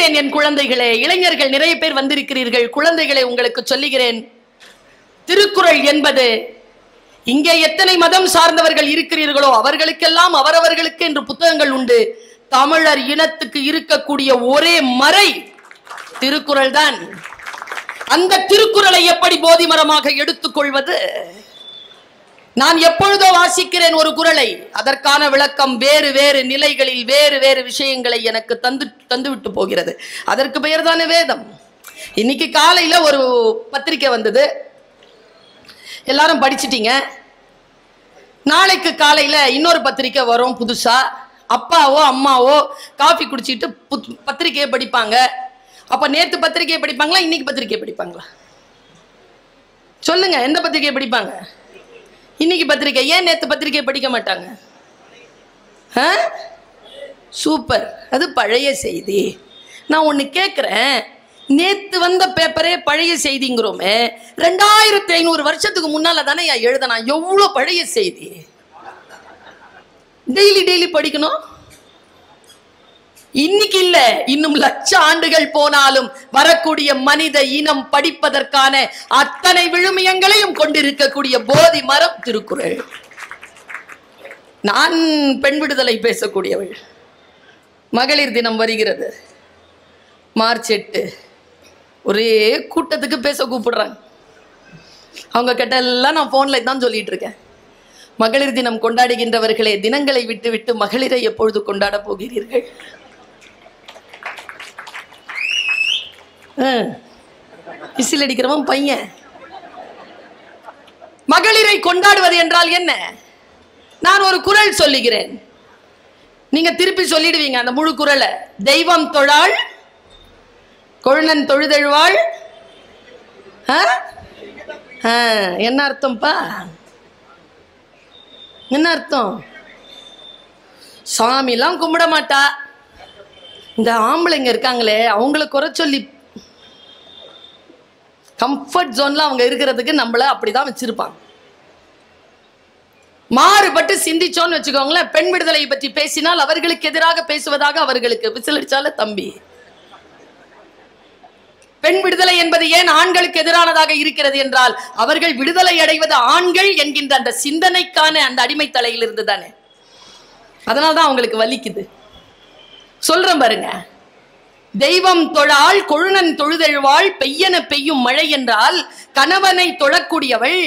சொல்லுகிறேன் என் குழந்தைகளே, இளைஞர்கள் நிறைய பேர் வந்திருக்கிறீர்கள், குழந்தைகளை உங்களுக்கு சொல்லுகிறேன். திருக்குறள் என்பது இங்கே எத்தனை மதம் சார்ந்தவர்கள் இருக்கிறீர்களோ அவர்களுக்கெல்லாம் அவரவர்களுக்கு என்று புத்தகங்கள் உண்டு. தமிழர் இனத்துக்கு இருக்கக்கூடிய ஒரே மறை திருக்குறள் தான். அந்த திருக்குறளை எப்படி போதி மரமாக எடுத்துக்கொள்வது? நான் எப்பொழுதோ வாசிக்கிறேன் ஒரு குறளை, அதற்கான விளக்கம் வேறு வேறு நிலைகளில் வேறு வேறு விஷயங்களை எனக்கு தந்துவிட்டு போகிறது. அதற்கு பெயர் தானே வேதம். இன்னைக்கு காலையில ஒரு பத்திரிக்கை வந்தது, எல்லாரும் படிச்சிட்டீங்க. நாளைக்கு காலையில இன்னொரு பத்திரிக்கை வரும் புதுசா. அப்பாவோ அம்மாவோ காஃபி குடிச்சிட்டு பத்திரிக்கையை படிப்பாங்க. அப்ப நேத்து பத்திரிக்கையை படிப்பாங்களா, இன்னைக்கு பத்திரிக்கையை படிப்பாங்களா? சொல்லுங்க, எந்த பத்திரிக்கையை படிப்பாங்க? இன்னைக்கு பத்திரிக்கை. ஏன் நேத்து பத்திரிக்கையை படிக்க மாட்டாங்க? சூப்பர், அது பழைய செய்தி. நான் ஒன்னு கேட்கிறேன், நேத்து வந்த பேப்பரே பழைய செய்திங்கிறோமே, 2500 வருஷத்துக்கு முன்னால தானே எழுதனா? எவ்வளவு பழைய செய்தி டெய்லி டெய்லி படிக்கணும்? இன்னைக்கு இல்ல, இன்னும் லட்ச ஆண்டுகள் போனாலும் வரக்கூடிய மனித இனம் படிப்பதற்கான அத்தனை விழுமியங்களையும் கொண்டிருக்கக்கூடிய போதி மரம் திருக்குறள். நான் பெண் விடுதலை பேசக்கூடியவள். மகளிர் தினம் வருகிறது, மார்ச் 8. ஒரே கூட்டத்துக்கு பேச கூப்பிடுறாங்க. அவங்க கிட்ட எல்லாம் நான் போன்ல தான் சொல்லிட்டு இருக்கேன், மகளிர் தினம் கொண்டாடுகின்றவர்களே, தினங்களை விட்டு விட்டு மகளிரை எப்பொழுது கொண்டாட போகிறீர்கள்? விசில் அடிக்கிறவன் பையன். மகளிரை கொண்டாடுவது என்றால் என்ன? நான் ஒரு குறள் சொல்லுகிறேன், நீங்க திருப்பி சொல்லிடுவீங்க அந்த முழு குறளை. தெய்வம் தொழாள் கொழுநன் தொழுதெழுவாள். என்ன அர்த்தம்ப்பா? என்ன அர்த்தம்? சாமிலாம் கும்பிட மாட்டா, இந்த ஆம்பளைங்க இருக்காங்களே அவங்களை குறை சொல்லி கம்ஃபர்ட் ஜோன்ல அவங்க இருக்கிறதுக்கு நம்மள அப்படிதான் வச்சிருப்பாங்க. மாறுபட்டு சிந்திச்சோன்னு வச்சுக்கோங்களேன், பெண் விடுதலையை பற்றி பேசினால் அவர்களுக்கு எதிராக பேசுவதாக அவர்களுக்கு விசில் அடிச்சால தம்பி. பெண் விடுதலை என்பது ஏன் ஆண்களுக்கு எதிரானதாக இருக்கிறது என்றால், அவர்கள் விடுதலை அடைவது ஆண்கள் என்கின்ற அந்த சிந்தனைக்கான அந்த அடிமை தலையில் இருந்து தானே. அதனால்தான் அவங்களுக்கு வலிக்குது. சொல்றேன் பாருங்க, தெய்வம் தொழாள் கொழுநன் தொழுதெழுவாள், பெய்யன பெய்யும் மழை என்றால் கணவனை தொழக்கூடியவள்,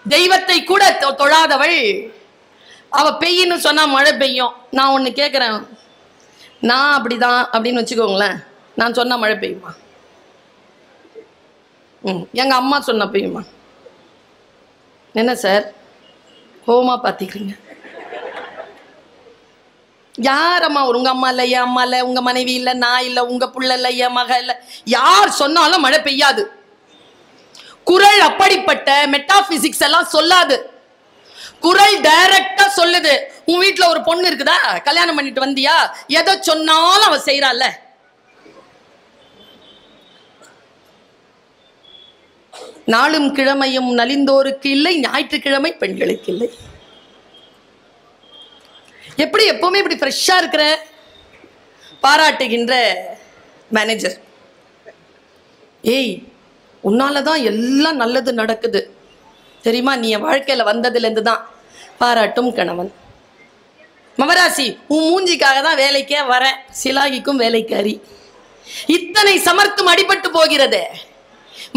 தெய்வத்தை கூட தொழாதவள். அவ பெய்யின்னு சொன்னா மழை பெய்யும். நான் ஒண்ணு கேட்கிறேன், நான் அப்படிதான் அப்படின்னு வச்சுக்கோங்களேன், நான் சொன்னா மழை பெய்யுமா? எங்க அம்மா சொன்ன பெய்யுமா? என்ன சார் கோவமா பாத்திக்கிறீங்க? யார் அம்மா? உங்க அம்மா இல்ல, என் அம்மா இல்ல, உங்க மனைவி இல்ல, நான் இல்ல, உங்க புள்ள இல்ல, என் மக இல்ல, யார் சொன்னாலும் மழை பெய்யாது. குறள் அப்படிப்பட்ட மெட்டாபிசிக்ஸ் எல்லாம் சொல்லாது. குறள் டைரக்டா சொல்லுது, உன் வீட்டுல ஒரு பொண்ணு இருக்குதா, கல்யாணம் பண்ணிட்டு வந்தியா, எதை சொன்னாலும் அவ செய்யறாள். நாளும் கிழமையும் நலிந்தோருக்கு இல்லை, ஞாயிற்றுக்கிழமை பெண்களுக்கு இல்லை. எப்படி எப்பவுமே இப்படி ஃப்ரெஷ்ஷா இருக்கிற பாராட்டுகின்ற மேனேஜர், ஏய் உன்னாலதான் எல்லாம் நல்லது நடக்குது தெரியுமா, நீ என் வாழ்க்கையில வந்ததுல இருந்து தான். பாராட்டும் கணவன், மவராசி உன் மூஞ்சிக்காக தான் வேலைக்கே வர, சிலாகிக்கும் வேலைக்காரி. இத்தனை சமர்த்தம் அடிபட்டு போகிறது.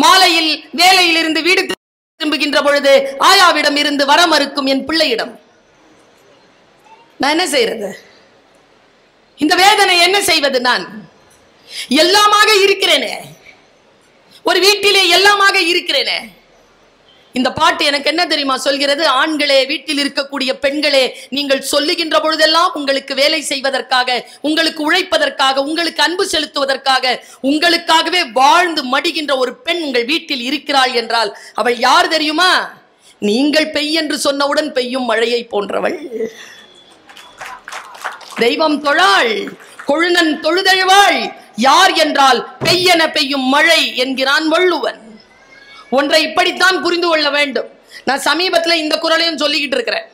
மாலையில் வேலையில் இருந்து வீடு திரும்புகின்ற பொழுது ஆயாவிடம் இருந்து வர மறுக்கும் என் பிள்ளையிடம் நான் என்ன செய்யறது? இந்த வேதனை என்ன செய்வது? நான் எல்லாமாக இருக்கிறேனே, ஒரு வீட்டிலே எல்லாமாக இருக்கிறேனே. இந்த பாட்டு எனக்கு என்ன தெரியுமா சொல்கிறது? ஆண்களே, வீட்டில் இருக்கக்கூடிய பெண்களே, நீங்கள் சொல்லுகின்ற பொழுதெல்லாம் உங்களுக்கு வேலை செய்வதற்காக, உங்களுக்கு உழைப்பதற்காக, உங்களுக்கு அன்பு செலுத்துவதற்காக, உங்களுக்காகவே வாழ்ந்து மடிகின்ற ஒரு பெண் உங்கள் வீட்டில் இருக்கிறாள் என்றால் அவள் யார் தெரியுமா? நீங்கள் பெய் என்று சொன்னவுடன் பெய்யும் மழையை போன்றவள். தெய்வம் தொழாள் கொழுநன் தொழுதெழுவாள். யார் என்றால் பெய்யன பெய்யும் மழை என்கிறான் வள்ளுவன். ஒன்றை இப்படித்தான் புரிந்து கொள்ள வேண்டும். நான் சமீபத்தில் இந்த குறளையும் சொல்லிக்கிட்டு இருக்கிறேன்.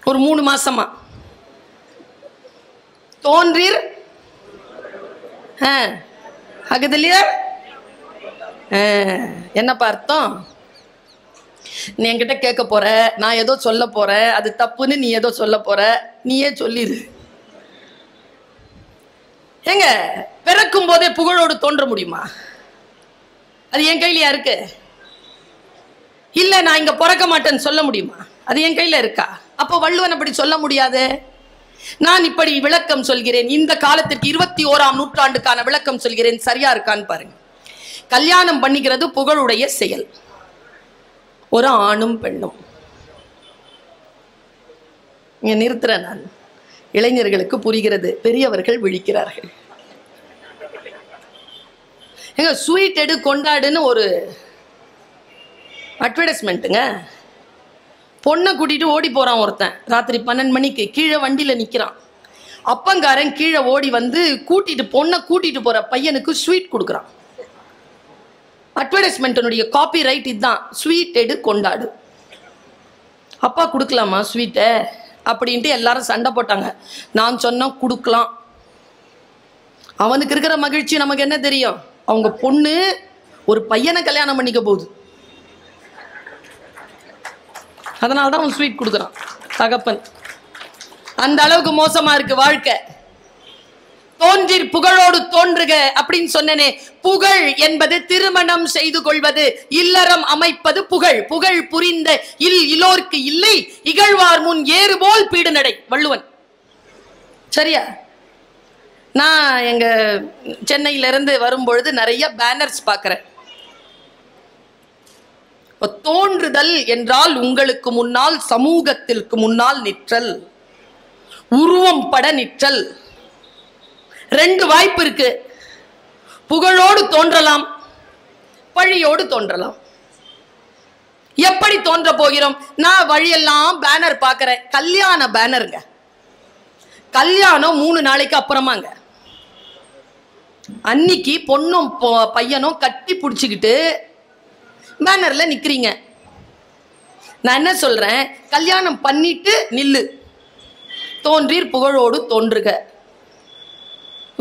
ஒரு 3 மாசமா தோன்றீர் ஆகுது இல்லையா? என்னப்பா அர்த்தம்? நீ என்கிட்ட கேட்க போற, நான் ஏதோ சொல்ல போறேன், அது தப்புன்னு நீ ஏதோ சொல்ல போற, நீயே சொல்லிடு. ஏங்க, பிறக்கும் போதே புகழோடு தோன்ற முடியுமா? அது என் கையிலயா இருக்கு? இல்ல நான் இங்க பிறக்க மாட்டேன்னு சொல்ல முடியுமா? அது என் கையில இருக்கா? அப்போ வள்ளுவன் அப்படி சொல்ல முடியாது. நான் இப்படி விளக்கம் சொல்கிறேன், இந்த காலத்திற்கு 21ஆம் நூற்றாண்டுக்கான விளக்கம் சொல்கிறேன், சரியா இருக்கான்னு பாருங்க. கல்யாணம் பண்ணிக்கிறது புகழுடைய செயல், ஒரு ஆணும் பெண்ணும். இங்க நிறுத்துறேன் நான். இளைஞர்களுக்கு புரிகிறது, பெரியவர்கள் விழிக்கிறார்கள். எங்க ஸ்வீட் எடு கொண்டாடுன்னு ஒரு அட்வர்டைஸ்மெண்ட்டுங்க. பொண்ணை கூட்டிட்டு ஓடி போறான் ஒருத்தன், ராத்திரி 12 மணிக்கு கீழே வண்டியில நிக்கிறான். அப்பங்காரன் கீழே ஓடி வந்து பொண்ணை கூட்டிட்டு போற பையனுக்கு ஸ்வீட் கொடுக்குறான். அட்வர்டைஸ்மெண்ட்டினுடைய காப்பி ரைட் இதுதான், ஸ்வீட் எடு கொண்டாடு. அப்பா கொடுக்கலாமா ஸ்வீட்டை அப்படின்ட்டு எல்லாரும் சண்டை போட்டாங்க. நான் சொன்ன கொடுக்கலாம். அவனுக்கு இருக்கிற மகிழ்ச்சி நமக்கு என்ன தெரியும்? அவங்க பொண்ணு ஒரு பையனை கல்யாணம் பண்ணிக்க போகுது, அதனால்தான் அவன் ஸ்வீட் கொடுக்குறான் தகப்பன். அந்த அளவுக்கு மோசமா இருக்கு வாழ்க்கை. தோன்றிற் புகழோடு தோன்றுக அப்படின்னு சொன்னனே. புகழ் என்பது திருமணம் செய்து கொள்வது, இல்லறம் அமைப்பது புகழ். புகழ் புரிந்த இலோர்க்கு இல்லை, இகழ்வார் முன் ஏறு போல் பீடு நடை, வள்ளுவன். சரியா? நான் எங்க சென்னையிலிருந்து வரும்பொழுது நிறைய பேனர்ஸ் பார்க்கிறேன். தோன்றுதல் என்றால் உங்களுக்கு முன்னால், சமூகத்திற்கு முன்னால் நிற்றல், உருவம் பட நிற்றல். 2 வாய்ப்பு இருக்கு. புகழோடு தோன்றலாம், பழியோடு தோன்றலாம். எப்படி தோன்ற போகிறோம்? நான் வழியெல்லாம் பேனர் பார்க்கிறேன், கல்யாண பேனருங்க. கல்யாணம் 3 நாளைக்கு அப்புறமாங்க. அன்னைக்கு பொண்ணும் பையனும் கட்டி பிடிச்சிக்கிட்டு பேனர்ல நிக்கிறீங்க. நான் என்ன சொல்றேன்? கல்யாணம் பண்ணிட்டு நில்லு, தோன்றீர் புகழோடு தோன்றுக.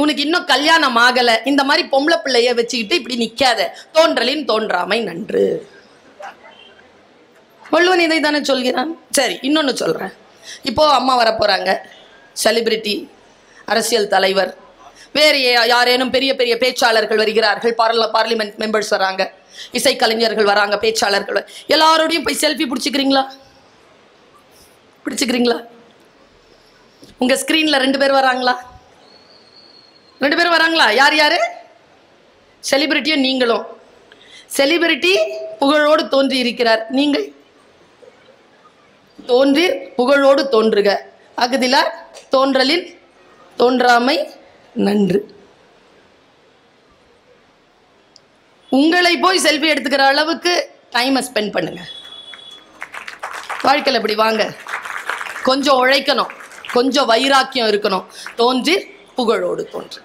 உனக்கு இன்னும் கல்யாணம் ஆகல, இந்த மாதிரி பொம்பளை பிள்ளைய வச்சுக்கிட்டு இப்படி நிக்காத, தோன்றலின் தோன்றாமை நன்று. வள்ளுவன் இதை தானே சொல்கிறான். சரி, இன்னொன்னு சொல்றேன். இப்போ அம்மா வர போறாங்க, செலிபிரிட்டி, அரசியல் தலைவர், வேறு யாரேனும் பெரிய பெரிய பேச்சாளர்கள் வருகிறார்கள், பார்லிமெண்ட் மெம்பர்ஸ் வராங்க, இசைக்கலைஞர்கள் வராங்க, பேச்சாளர்கள், எல்லாரோடையும் போய் செல்ஃபி பிடிச்சிக்கிறீங்களா? பிடிச்சிக்கிறீங்களா? உங்க ஸ்கிரீன்ல 2 பேர் வராங்களா? 2 பேரும் வராங்களா? யார் யாரு? செலிபிரிட்டியும் நீங்களும். செலிபிரிட்டி புகழோடு தோன்றி இருக்கிறார், நீங்கள் தோன்றி புகழோடு தோன்றுக. அகுதிலா தோன்றலில் தோன்றாமை நன்று. உங்களை போய் செல்ஃபி எடுத்துக்கிற அளவுக்கு டைமை ஸ்பெண்ட் பண்ணுங்க. வாழ்க்கையில் இப்படி வாங்க. கொஞ்சம் உழைக்கணும், கொஞ்சம் வைராக்கியம் இருக்கணும். தோன்றி புகழோடு தோன்று.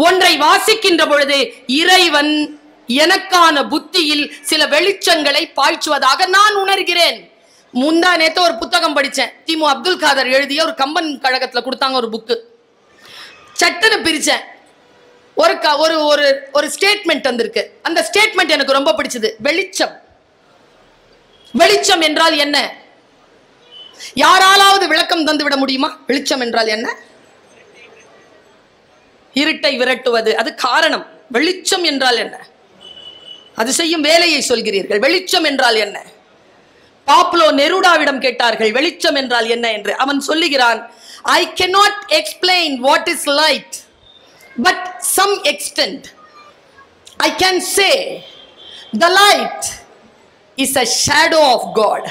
ஒன்றை வாசிக்கின்ற பொழுது இறைவன் எனக்கான புத்தியில் சில வெளிச்சங்களை பாய்ச்சுவதாக நான் உணர்கிறேன். முந்தா நேத்து ஒரு புத்தகம் படிச்சேன். திமு அப்துல் காதர் எழுதிய ஒரு கம்பன் கழகத்துல கொடுத்தாங்க ஒரு புக்கு. சட்டுன்னு பிரிச்சேன். ஒரு ஒரு ஸ்டேட்மெண்ட் வந்திருக்கு. அந்த ஸ்டேட்மெண்ட் எனக்கு ரொம்ப பிடிச்சது. வெளிச்சம். வெளிச்சம் என்றால் என்ன? யாராலாவது விளக்கம் தந்து விட முடியுமா? வெளிச்சம் என்றால் என்ன? இருட்டை விரட்டுவது, அது காரணம். வெளிச்சம் என்றால் என்ன? அது செய்யும் வேலையை சொல்கிறீர்கள். வெளிச்சம் என்றால் என்ன? பாப்லோ நெருடாவிடம் கேட்டார்கள் வெளிச்சம் என்றால் என்ன என்று. அவன் சொல்லுகிறான், I cannot explain what is light, but some extent I can say the light is a shadow of God.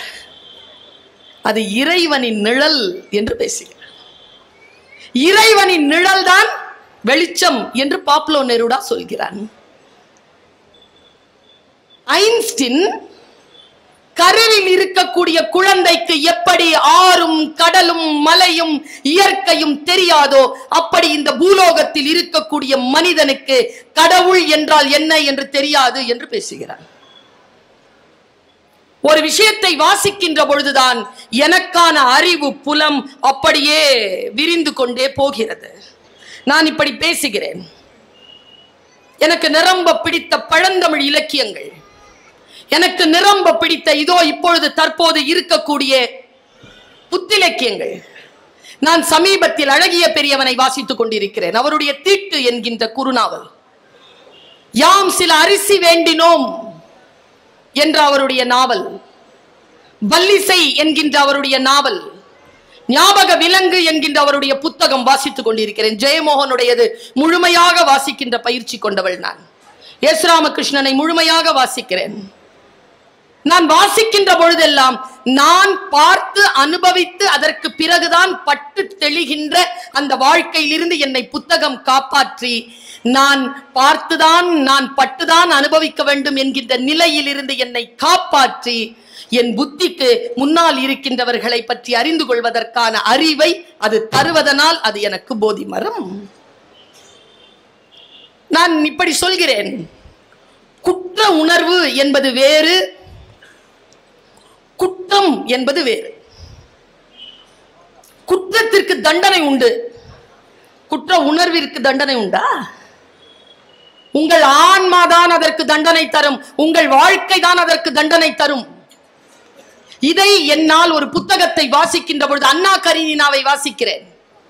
அது இறைவனின் நிழல் என்று பேசுகிறார். இறைவனின் நிழல் தான் வெளிச்சம் என்று பாப்லோ நெருடா சொல்கிறான். ஐன்ஸ்டீன் கருவில் இருக்கக்கூடிய குழந்தைக்கு எப்படி ஆறும் கடலும் மலையும் இயற்கையும் தெரியாதோ அப்படி இந்த பூலோகத்தில் இருக்கக்கூடிய மனிதனுக்கு கடவுள் என்றால் என்ன என்று தெரியாது என்று பேசுகிறார். ஒரு விஷயத்தை வாசிக்கின்ற பொழுதுதான் எனக்கான அறிவு புலம் அப்படியே விரிந்து கொண்டே போகிறது. நான் இப்படி பேசுகிறேன். எனக்கு நிரம்ப பிடித்த பழந்தமிழ் இலக்கியங்கள், எனக்கு நிரம்ப பிடித்த இதோ இப்பொழுது தற்போது இருக்கக்கூடிய புத்திலக்கியங்கள். நான் சமீபத்தில் அழகிய பெரியவனை வாசித்துக் கொண்டிருக்கிறேன். அவருடைய தீட்டு என்கின்ற குறுநாவல், யாம் சில அரிசி வேண்டினோம் என்ற அவருடைய நாவல், வல்லிசை என்கின்ற அவருடைய நாவல், ஞாபக விலங்கு என்கின்ற அவருடைய புத்தகம் வாசித்துக் கொண்டிருக்கிறேன். ஜெயமோகனுடையது முழுமையாக வாசிக்கின்ற பயிற்சி கொண்டவள் நான். எஸ் ராமகிருஷ்ணனை முழுமையாக வாசிக்கிறேன். நான் வாசிக்கின்ற பொழுதெல்லாம் நான் பார்த்து அனுபவித்து அதற்கு பிறகுதான் பட்டு தெளிகின்ற அந்த வாழ்க்கையிலிருந்து என்னை புத்தகம் காப்பாற்றி, நான் பார்த்துதான் நான் பட்டுதான் அனுபவிக்க வேண்டும் என்கின்ற நிலையிலிருந்து என்னை காப்பாற்றி என் புத்திக்கு முன்னால் இருக்கின்றவர்களை பற்றி அறிந்து கொள்வதற்கான அறிவை அது தருவதனால் அது எனக்கு போதி மரம். நான் இப்படி சொல்கிறேன், குற்ற உணர்வு என்பது வேறு, குற்றம் என்பது வேறு. குற்றத்திற்கு தண்டனை உண்டு, குற்ற உணர்விற்கு தண்டனை உண்டா? உங்கள் ஆன்மாதான் அதற்கு தண்டனை தரும், உங்கள் வாழ்க்கை தான் அதற்கு தண்டனை தரும். இதை என்னால் ஒரு புத்தகத்தை வாசிக்கின்ற பொழுது, அண்ணா கரீனினாவை வாசிக்கிறேன்,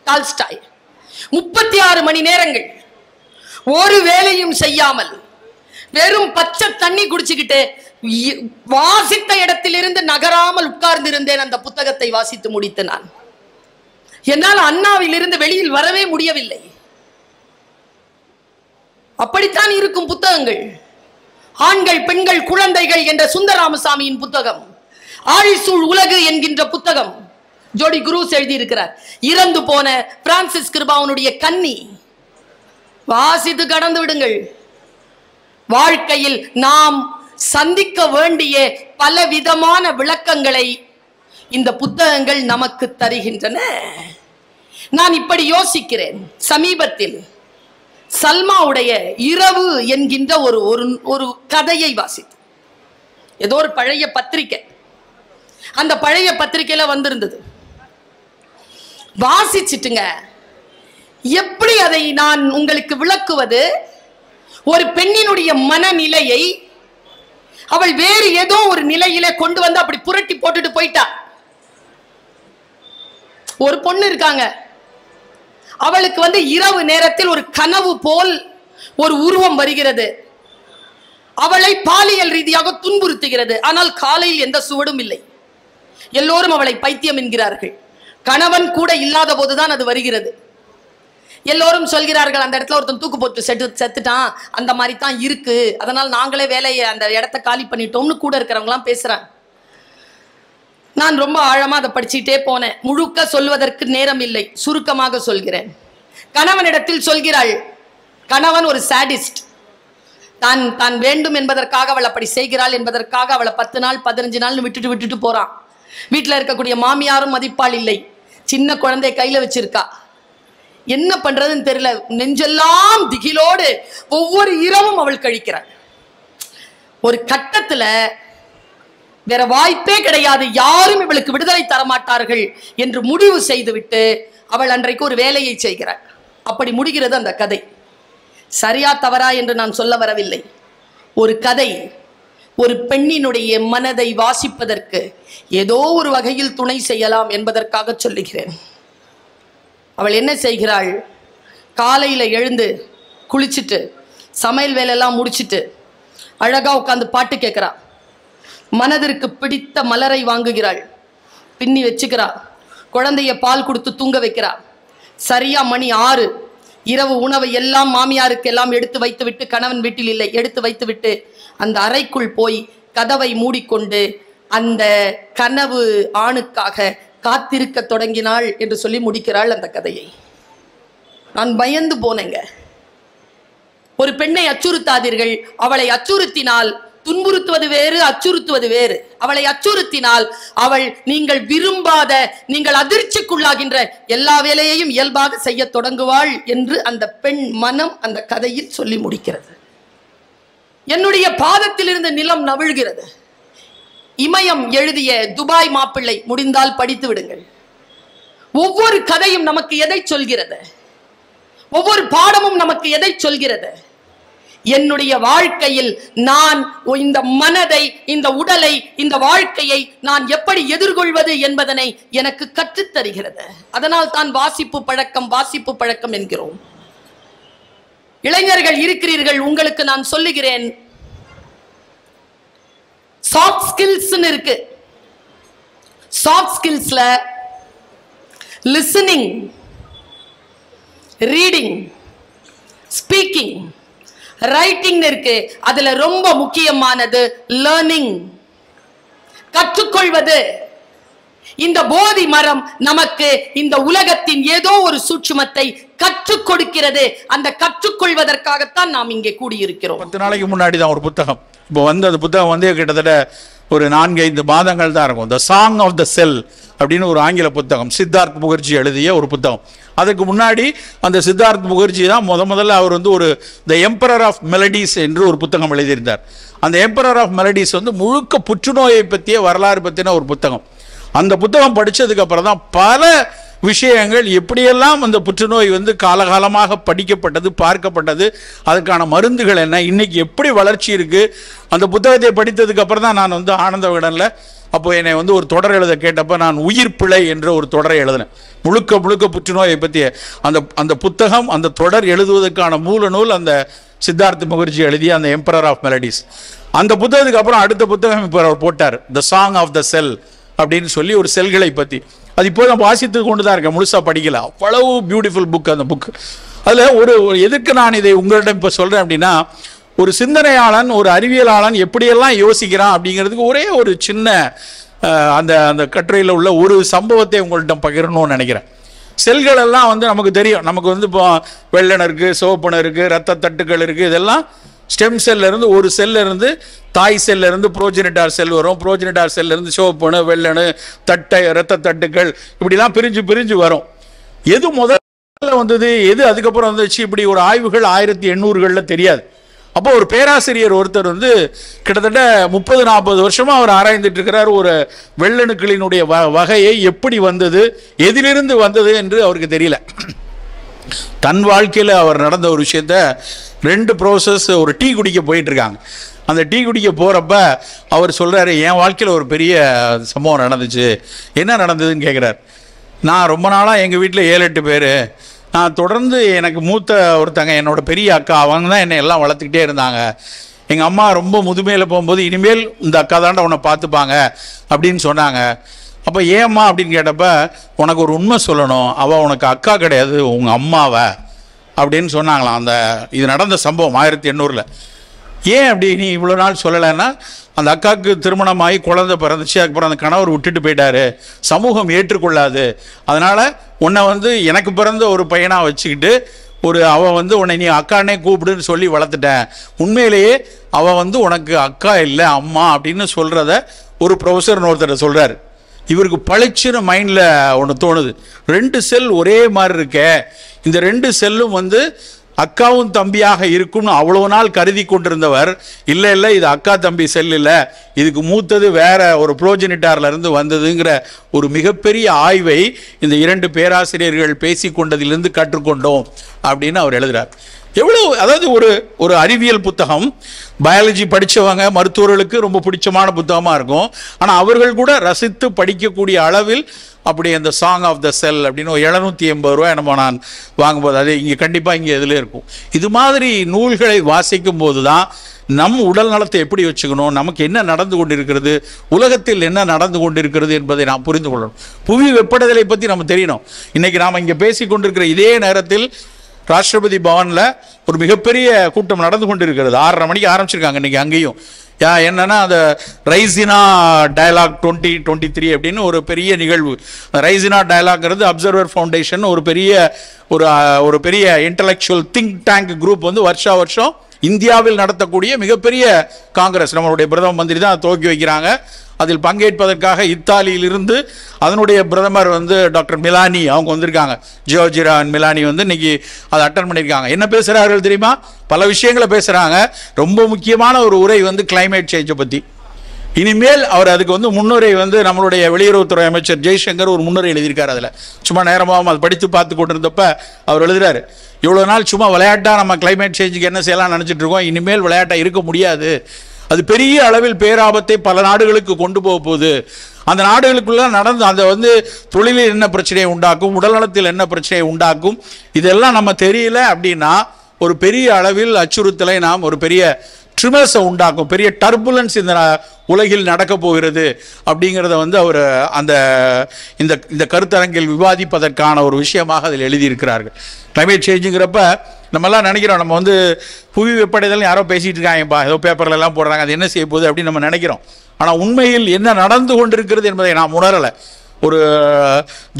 டால்ஸ்டாய், 36 மணி நேரங்கள் ஒரு வேலையும் செய்யாமல் வெறும் பச்சை தண்ணி குடிச்சுக்கிட்டு வாசித்த இடத்திலிருந்து நகராமல் உட்கார்ந்து இருந்தேன். அந்த புத்தகத்தை வாசித்து முடித்து நான் என்னால் அண்ணாவில் இருந்து வெளியில் வரவே முடியவில்லை. அப்படித்தான் இருக்கும் புத்தகங்கள். ஆண்கள், பெண்கள், குழந்தைகள் என்ற சுந்தரராமசாமியின் புத்தகம், ஆழிசூழ் உலகு என்கின்ற புத்தகம் ஜோடி குரூஸ் எழுதியிருக்கிறார். இறந்து போன பிரான்சிஸ் கிருபாவனுடைய கன்னி, வாசித்து கடந்து விடுங்கள். வாழ்க்கையில் நாம் சந்திக்க வேண்டிய பல விதமான விளக்கங்களை இந்த புத்தகங்கள் நமக்கு தருகின்றன. நான் இப்படி யோசிக்கிறேன். சமீபத்தில் சல்மாவுடைய இரவு என்கின்ற ஒரு கதையை வாசித்து, ஏதோ ஒரு பழைய பத்திரிகை, அந்த பழைய பத்திரிகையில வந்திருந்தது. வாசிச்சுட்டுங்க, எப்படி அதை நான் உங்களுக்கு விளக்குவது? ஒரு பெண்ணினுடைய மனநிலையை அவள் வேறு ஏதோ ஒரு நிலையில கொண்டு வந்து அப்படி புரட்டி போட்டுட்டு போயிட்டா. ஒரு பொண்ணு இருக்காங்க, அவளுக்கு இரவு நேரத்தில் ஒரு கனவு போல் ஒரு உருவம் வருகிறது, அவளை பாலியல் ரீதியாக துன்புறுத்துகிறது. ஆனால் காலையில் எந்த சுவடும் இல்லை. எல்லோரும் அவளை பைத்தியம் என்கிறார்கள். கணவன் கூட இல்லாத போதுதான் அது வருகிறது. எல்லோரும் சொல்கிறார்கள், அந்த இடத்துல ஒருத்தன் தூக்கு போட்டு செத்துட்டான், அந்த மாதிரி தான் இருக்கு, அதனால் நாங்களே வேலையை அந்த இடத்த காலி பண்ணிட்டோம்னு கூட இருக்கிறவங்களாம் பேசுறாங்க. நான் ரொம்ப ஆழமா அதை படிச்சுட்டே போனேன். முழுக்க சொல்வதற்கு நேரம் இல்லை, சுருக்கமாக சொல்கிறேன். கணவனிடத்தில் சொல்கிறாள், கணவன் ஒரு சாடிஸ்ட், தான் வேண்டும் என்பதற்காக அவள் அப்படி செய்கிறாள் என்பதற்காக அவளை 10 நாள் 15 நாள் விட்டுட்டு போறான். வீட்டில் இருக்கக்கூடிய மாமியாரும் மதிப்பாள் இல்லை, சின்ன குழந்தை கையில வச்சிருக்கா. என்ன பண்றதுன்னு தெரியல, நெஞ்செல்லாம் திகிலோடு ஒவ்வொரு இரவும் அவள் கழிக்கிறாள். ஒரு கட்டத்துல வேற வாய்ப்பே கிடையாது, யாரும் இவளுக்கு விடுதலை தரமாட்டார்கள் என்று முடிவு செய்துவிட்டு அவள் அன்றைக்கு ஒரு வேலையை செய்கிறாள். அப்படி முடிகிறது அந்த கதை. சரியா தவறா என்று நான் சொல்ல வரவில்லை. ஒரு கதை ஒரு பெண்ணினுடைய மனதை வாசிப்பதற்கு ஏதோ ஒரு வகையில் துணை செய்யலாம் என்பதற்காக சொல்லுகிறேன். அவள் என்ன செய்கிறாள்? காலையில் எழுந்து குளிச்சுட்டு சமையல் வேலையெல்லாம் முடிச்சுட்டு அழகா உட்காந்து பாட்டு கேட்கிறா. மனதிற்கு பிடித்த மலரை வாங்குகிறாள், பின்னி வச்சுக்கிறா. குழந்தைய பால் கொடுத்து தூங்க வைக்கிறா. சரியா மணி 6. இரவு உணவை எல்லாம் மாமியாருக்கு எல்லாம் எடுத்து வைத்து விட்டு, கணவன் வீட்டில் இல்லை, எடுத்து வைத்து விட்டு அந்த அறைக்குள் போய் கதவை மூடிக்கொண்டு அந்த கனவு ஆணுக்காக காத்திருக்க தொடங்கினாள் என்று சொல்லி முடிக்கிறாள் அந்த கதையை. நான் பயந்து போனேங்க. ஒரு பெண்ணை அச்சுறுத்தாதீர்கள். அவளை அச்சுறுத்தினால் துன்புறுத்துவது வேறு, அச்சுறுத்துவது வேறு. அவளை அச்சுறுத்தினால் அவள் நீங்கள் விரும்பாத, நீங்கள் அதிர்ச்சிக்குள்ளாகின்ற எல்லா வேலையையும் இயல்பாக செய்ய தொடங்குவாள் என்று அந்த பெண் மனம் அந்த கதையில் சொல்லி முடிக்கிறது. என்னுடைய பாதத்திலிருந்து நிலம் நவிழ்கிறது. இமயம் எழுதிய துபாய் மாப்பிள்ளை முடிந்தால் படித்து விடுங்கள். ஒவ்வொரு கதையும் நமக்கு எதை சொல்கிறது? ஒவ்வொரு பாடமும் நமக்கு எதை சொல்கிறது? என்னுடைய வாழ்க்கையில் நான் இந்த மனதை, இந்த உடலை, இந்த வாழ்க்கையை நான் எப்படி எதிர்கொள்வது என்பதனை எனக்கு கற்றுத் தருகிறது. அதனால் தான் வாசிப்பு பழக்கம் என்கிறோம். இளைஞர்கள் இருக்கிறீர்கள், உங்களுக்கு நான் சொல்லுகிறேன், சாஃப்ட் ஸ்கில்ஸ் இருக்கு. சாஃப்ட் ஸ்கில்ஸ்ல லிசனிங், ரீடிங், ஸ்பீக்கிங், ரைட்டிங் இருக்கு. அதுல ரொம்ப முக்கியமானது லேர்னிங், கற்றுக்கொள்வது. இந்த போதி மரம் நமக்கு இந்த உலகத்தின் ஏதோ ஒரு சூட்சுமத்தை கற்றுக் கொடுக்கிறது. அந்த கற்றுக்கொள்வதற்காகத்தான் நாம் இங்கே கூடியிருக்கிறோம். 10 நாளைக்கு முன்னாடி தான் ஒரு புத்தகம், இப்போ அந்த புத்தகம் கிட்டத்தட்ட ஒரு 4-5 மாதங்கள் தான் இருக்கும். த சாங் ஆஃப் த செல் அப்படின்னு ஒரு ஆங்கில புத்தகம், சித்தார்த் முகர்ஜி எழுதிய ஒரு புத்தகம். அதுக்கு முன்னாடி அந்த சித்தார்த் முகர்ஜி தான் முதல்ல அவர் ஒரு த எம்பரர் ஆஃப் மெலடிஸ் என்று ஒரு புத்தகம் எழுதியிருந்தார். அந்த எம்பரர் ஆஃப் மெலடிஸ் முழுக்க புற்றுநோயை பற்றிய வரலாறு பற்றின ஒரு புத்தகம். அந்த புத்தகம் படித்ததுக்கு அப்புறம் தான் பல விஷயங்கள் எப்படியெல்லாம் அந்த புற்றுநோய் காலகாலமாக படிக்கப்பட்டது, பார்க்கப்பட்டது, அதுக்கான மருந்துகள் என்ன, இன்னைக்கு எப்படி வளர்ச்சி இருக்கு. அந்த புத்தகத்தை படித்ததுக்கு அப்புறம் தான் நான் ஆனந்த விகடனில் அப்போ என்னை ஒரு தொடர் எழுத கேட்டப்ப நான் உயிர் பிழை என்ற ஒரு தொடரை எழுதினேன். முழுக்க புற்றுநோயை பற்றிய அந்த புத்தகம், அந்த தொடர் எழுதுவதற்கான மூல நூல் அந்த சித்தார்த் முகர்ஜி எழுதிய அந்த எம்பரர் ஆஃப் மெலடிஸ். அந்த புத்தகத்துக்கு அப்புறம் அடுத்த புத்தகம் இப்போ அவர் போட்டார், த சாங் ஆஃப் த செல் அப்படின்னு சொல்லி ஒரு செல்களை பற்றி. அது இப்போ நான் வாசித்து கொண்டு தான் இருக்கேன், முழுசாக படிக்கல. அவ்வளவு பியூட்டிஃபுல் புக் அந்த புக். அதில் எதுக்கு நான் இதை உங்களிடம் இப்போ சொல்கிறேன் அப்படின்னா, ஒரு சிந்தனையாளன், ஒரு அறிவியலாளன் எப்படியெல்லாம் யோசிக்கிறான் அப்படிங்கிறதுக்கு ஒரே ஒரு சின்ன அந்த அந்த கட்டுரையில் உள்ள ஒரு சம்பவத்தை உங்கள்கிட்ட பகிரணும்னு நினைக்கிறேன். செல்கள் எல்லாம் நமக்கு தெரியும். நமக்கு இப்போ வெள்ளணம் இருக்குது, சிவப்பணம் இருக்குது, இரத்த தட்டுக்கள் இருக்குது. இதெல்லாம் ஸ்டெம் செல்ல இருந்து, ஒரு செல்ல இருந்து தாய் செல்ல இருந்து புரோஜெனிட்டார் செல் வரும். புரோஜெனிட்டார் செல்ல இருந்து சிவப்பணு, வெள்ளணு, தட்டை, இரத்த தட்டுக்கள் இப்படிலாம் பிரிஞ்சு வரும். எது முதல்ல வந்தது, எது அதுக்கப்புறம் வந்துச்சு, இப்படி ஒரு ஆய்வுகள் 1800களில் தெரியாது. அப்போ ஒரு பேராசிரியர் ஒருத்தர் கிட்டத்தட்ட 30-40 வருஷமா அவர் ஆராய்ந்துட்டு இருக்கிறார். ஒரு வெள்ளணுக்களினுடைய வகையை எப்படி வந்தது, எதிலிருந்து வந்தது என்று அவருக்கு தெரியல. தன் வாழ்க்கையில் அவர் நடந்த ஒரு விஷயத்த 2 ப்ரொஃபசர்ஸ் ஒரு டீ குடிக்க போயிட்டு இருக்காங்க. அந்த டீ குடிக்க போகிறப்ப அவர் சொல்கிறாரு, என் வாழ்க்கையில் ஒரு பெரிய சம்பவம் நடந்துச்சு. என்ன நடந்ததுன்னு கேட்குறாரு. நான் ரொம்ப நாளாக எங்கள் வீட்டில் 7-8 பேர், நான் தொடர்ந்து எனக்கு மூத்த ஒருத்தங்க, என்னோட பெரிய அக்கா, அவங்க தான் என்னை எல்லாம் வளர்த்துக்கிட்டே இருந்தாங்க. எங்கள் அம்மா ரொம்ப முதுமையில் போகும்போது, இனிமேல் இந்த அக்கா தாண்ட உன்னை பார்த்துப்பாங்க அப்படின்னு சொன்னாங்க. அப்போ ஏம்மா அப்படின்னு கேட்டப்ப, உனக்கு ஒரு உண்மை சொல்லணும், அவள் உனக்கு அக்கா கிடையாது, உங்கள் அம்மாவை அப்படின்னு சொன்னாங்களாம். இது நடந்த சம்பவம் 1800. ஏன் அப்படி நீ இவ்வளோ நாள் சொல்லலைன்னா, அந்த அக்காவுக்கு திருமணமாகி குழந்தை பிறந்துச்சு, அதுக்கப்புறம் அந்த கணவர் விட்டுட்டு போயிட்டாரு, சமூகம் ஏற்றுக்கொள்ளாது, அதனால் உன்னை எனக்கு பிறந்த ஒரு பையனாக வச்சுக்கிட்டு அவள் உன்னை நீ அக்கானே கூப்பிடுன்னு சொல்லி வளர்த்துட்டேன். உண்மையிலேயே அவள் உனக்கு அக்கா இல்லை, அம்மா அப்படின்னு சொல்கிறத ஒரு ப்ரொஃபஸர் ஒருத்தர் சொல்கிறார். இவருக்கு பளிச்சுன்னு மைண்டில் ஒன்று தோணுது, 2 செல் ஒரே மாதிரி இருக்கே, இந்த 2 செல்லும் அக்காவும் தம்பியாக இருக்கும்னு அவ்வளவு நாள் கருதி கொண்டிருந்தவர், இல்லை இது அக்கா தம்பி செல் இல்லை, இதுக்கு மூத்தது வேற ஒரு புரோஜெனிட்டார்ல இருந்து வந்ததுங்கிற ஒரு மிகப்பெரிய ஆய்வை இந்த 2 பேராசிரியர்கள் பேசி கொண்டதிலிருந்து கற்றுக்கொண்டோம் அப்படின்னு அவர் எழுதுறார். எவ்வளவு, அதாவது ஒரு அறிவியல் புத்தகம், பயாலஜி படித்தவங்க, மருத்துவர்களுக்கு ரொம்ப பிடிச்சமான புத்தகமாக இருக்கும். ஆனால் அவர்கள் கூட ரசித்து படிக்கக்கூடிய அளவில் அப்படி அந்த சாங் ஆஃப் த செல் அப்படின்னு 780 ரூபாய் நம்ம நான் வாங்கும்போது, அது இங்கே கண்டிப்பாக இங்கே இதில் இருக்கும். இது மாதிரி நூல்களை வாசிக்கும் போது தான் நம் உடல் நலத்தை எப்படி வச்சுக்கணும், நமக்கு என்ன நடந்து கொண்டிருக்கிறது, உலகத்தில் என்ன நடந்து கொண்டிருக்கிறது என்பதை நாம் புரிந்து கொள்ளணும். புவி வெப்படைதலை பற்றி நம்ம தெரியணும். இன்றைக்கி நாம் இங்கே பேசி கொண்டிருக்கிற இதே நேரத்தில் ராஷ்டிரபதி பவனில் ஒரு மிகப்பெரிய கூட்டம் நடந்து கொண்டிருக்கிறது. 6:30 மணிக்கு ஆரம்பிச்சிருக்காங்க இன்றைக்கி. அங்கேயும் என்னன்னா, அந்த ரைசினா டயலாக் 2023 அப்படின்னு ஒரு பெரிய நிகழ்வு. ரைசினா டயலாக்ங்கிறது அப்சர்வர் ஃபவுண்டேஷன் ஒரு பெரிய இன்டலெக்சுவல் திங்க் டேங்க் குரூப் வருஷம் இந்தியாவில் நடத்தக்கூடிய மிகப்பெரிய காங்கிரஸ். நம்மளுடைய பிரதம மந்திரி தான் துவக்கி வைக்கிறாங்க. அதில் பங்கேற்பதற்காக இத்தாலியிலிருந்து அதனுடைய பிரதமர் டாக்டர் மிலானி அவங்க வந்திருக்காங்க. ஜியோர்ஜியா மிலானி இன்னைக்கு அதை அட்டன் பண்ணியிருக்காங்க. என்ன பேசுகிறார்கள் தெரியுமா? பல விஷயங்களை பேசுகிறாங்க. ரொம்ப முக்கியமான ஒரு உரை கிளைமேட் சேஞ்சை பற்றி. இனிமேல் அவர் அதுக்கு வந்து முன்னுரை வந்து நம்மளுடைய வெளியுறவுத்துறை அமைச்சர் ஜெய்சங்கர் ஒரு முன்னுரை எழுதியிருக்காரு. அதில் சும்மா நேரமாகவும் அதை படித்து பார்த்து கொண்டிருந்தப்ப அவர் எழுதுறாரு, இவ்வளோ நாள் சும்மா விளையாட்டாக நம்ம கிளைமேட் சேஞ்சுக்கு என்ன செய்யலாம் நினச்சிட்டு இருக்கோம், இனிமேல் விளையாட்டாக இருக்க முடியாது. அது பெரிய அளவில் பேராபத்தை பல நாடுகளுக்கு கொண்டு போக போகுது. அந்த நாடுகளுக்குள்ள நடந்து அந்த வந்து தொழிலில் என்ன பிரச்சனையை உண்டாக்கும், உடல்நலத்தில் என்ன பிரச்சனையை உண்டாக்கும், இதெல்லாம் நம்ம தெரியல அப்படின்னா ஒரு பெரிய அளவில் அச்சுறுத்தலை நாம் ஒரு பெரிய ட்ரிமர்ஸை உண்டாக்கும், பெரிய டர்புலன்ஸ் இந்த உலகில் நடக்க போகிறது அப்படிங்கிறத வந்து அவர் அந்த இந்த கருத்தரங்கில் விவாதிப்பதற்கான ஒரு விஷயமாக அதில் எழுதியிருக்கிறார்கள். கிளைமேட் சேஞ்சுங்கிறப்ப நம்மெல்லாம் நினைக்கிறோம், நம்ம வந்து புவி வெப்படைதல் யாரோ பேசிகிட்டு இருக்காங்கப்பா, ஏதோ பேப்பர்ல எல்லாம் போடுறாங்க, அது என்ன செய்ய போகுது அப்படின்னு நம்ம நினைக்கிறோம். ஆனால் உண்மையில் என்ன நடந்து கொண்டிருக்கிறது என்பதை நாம் உணரலை. ஒரு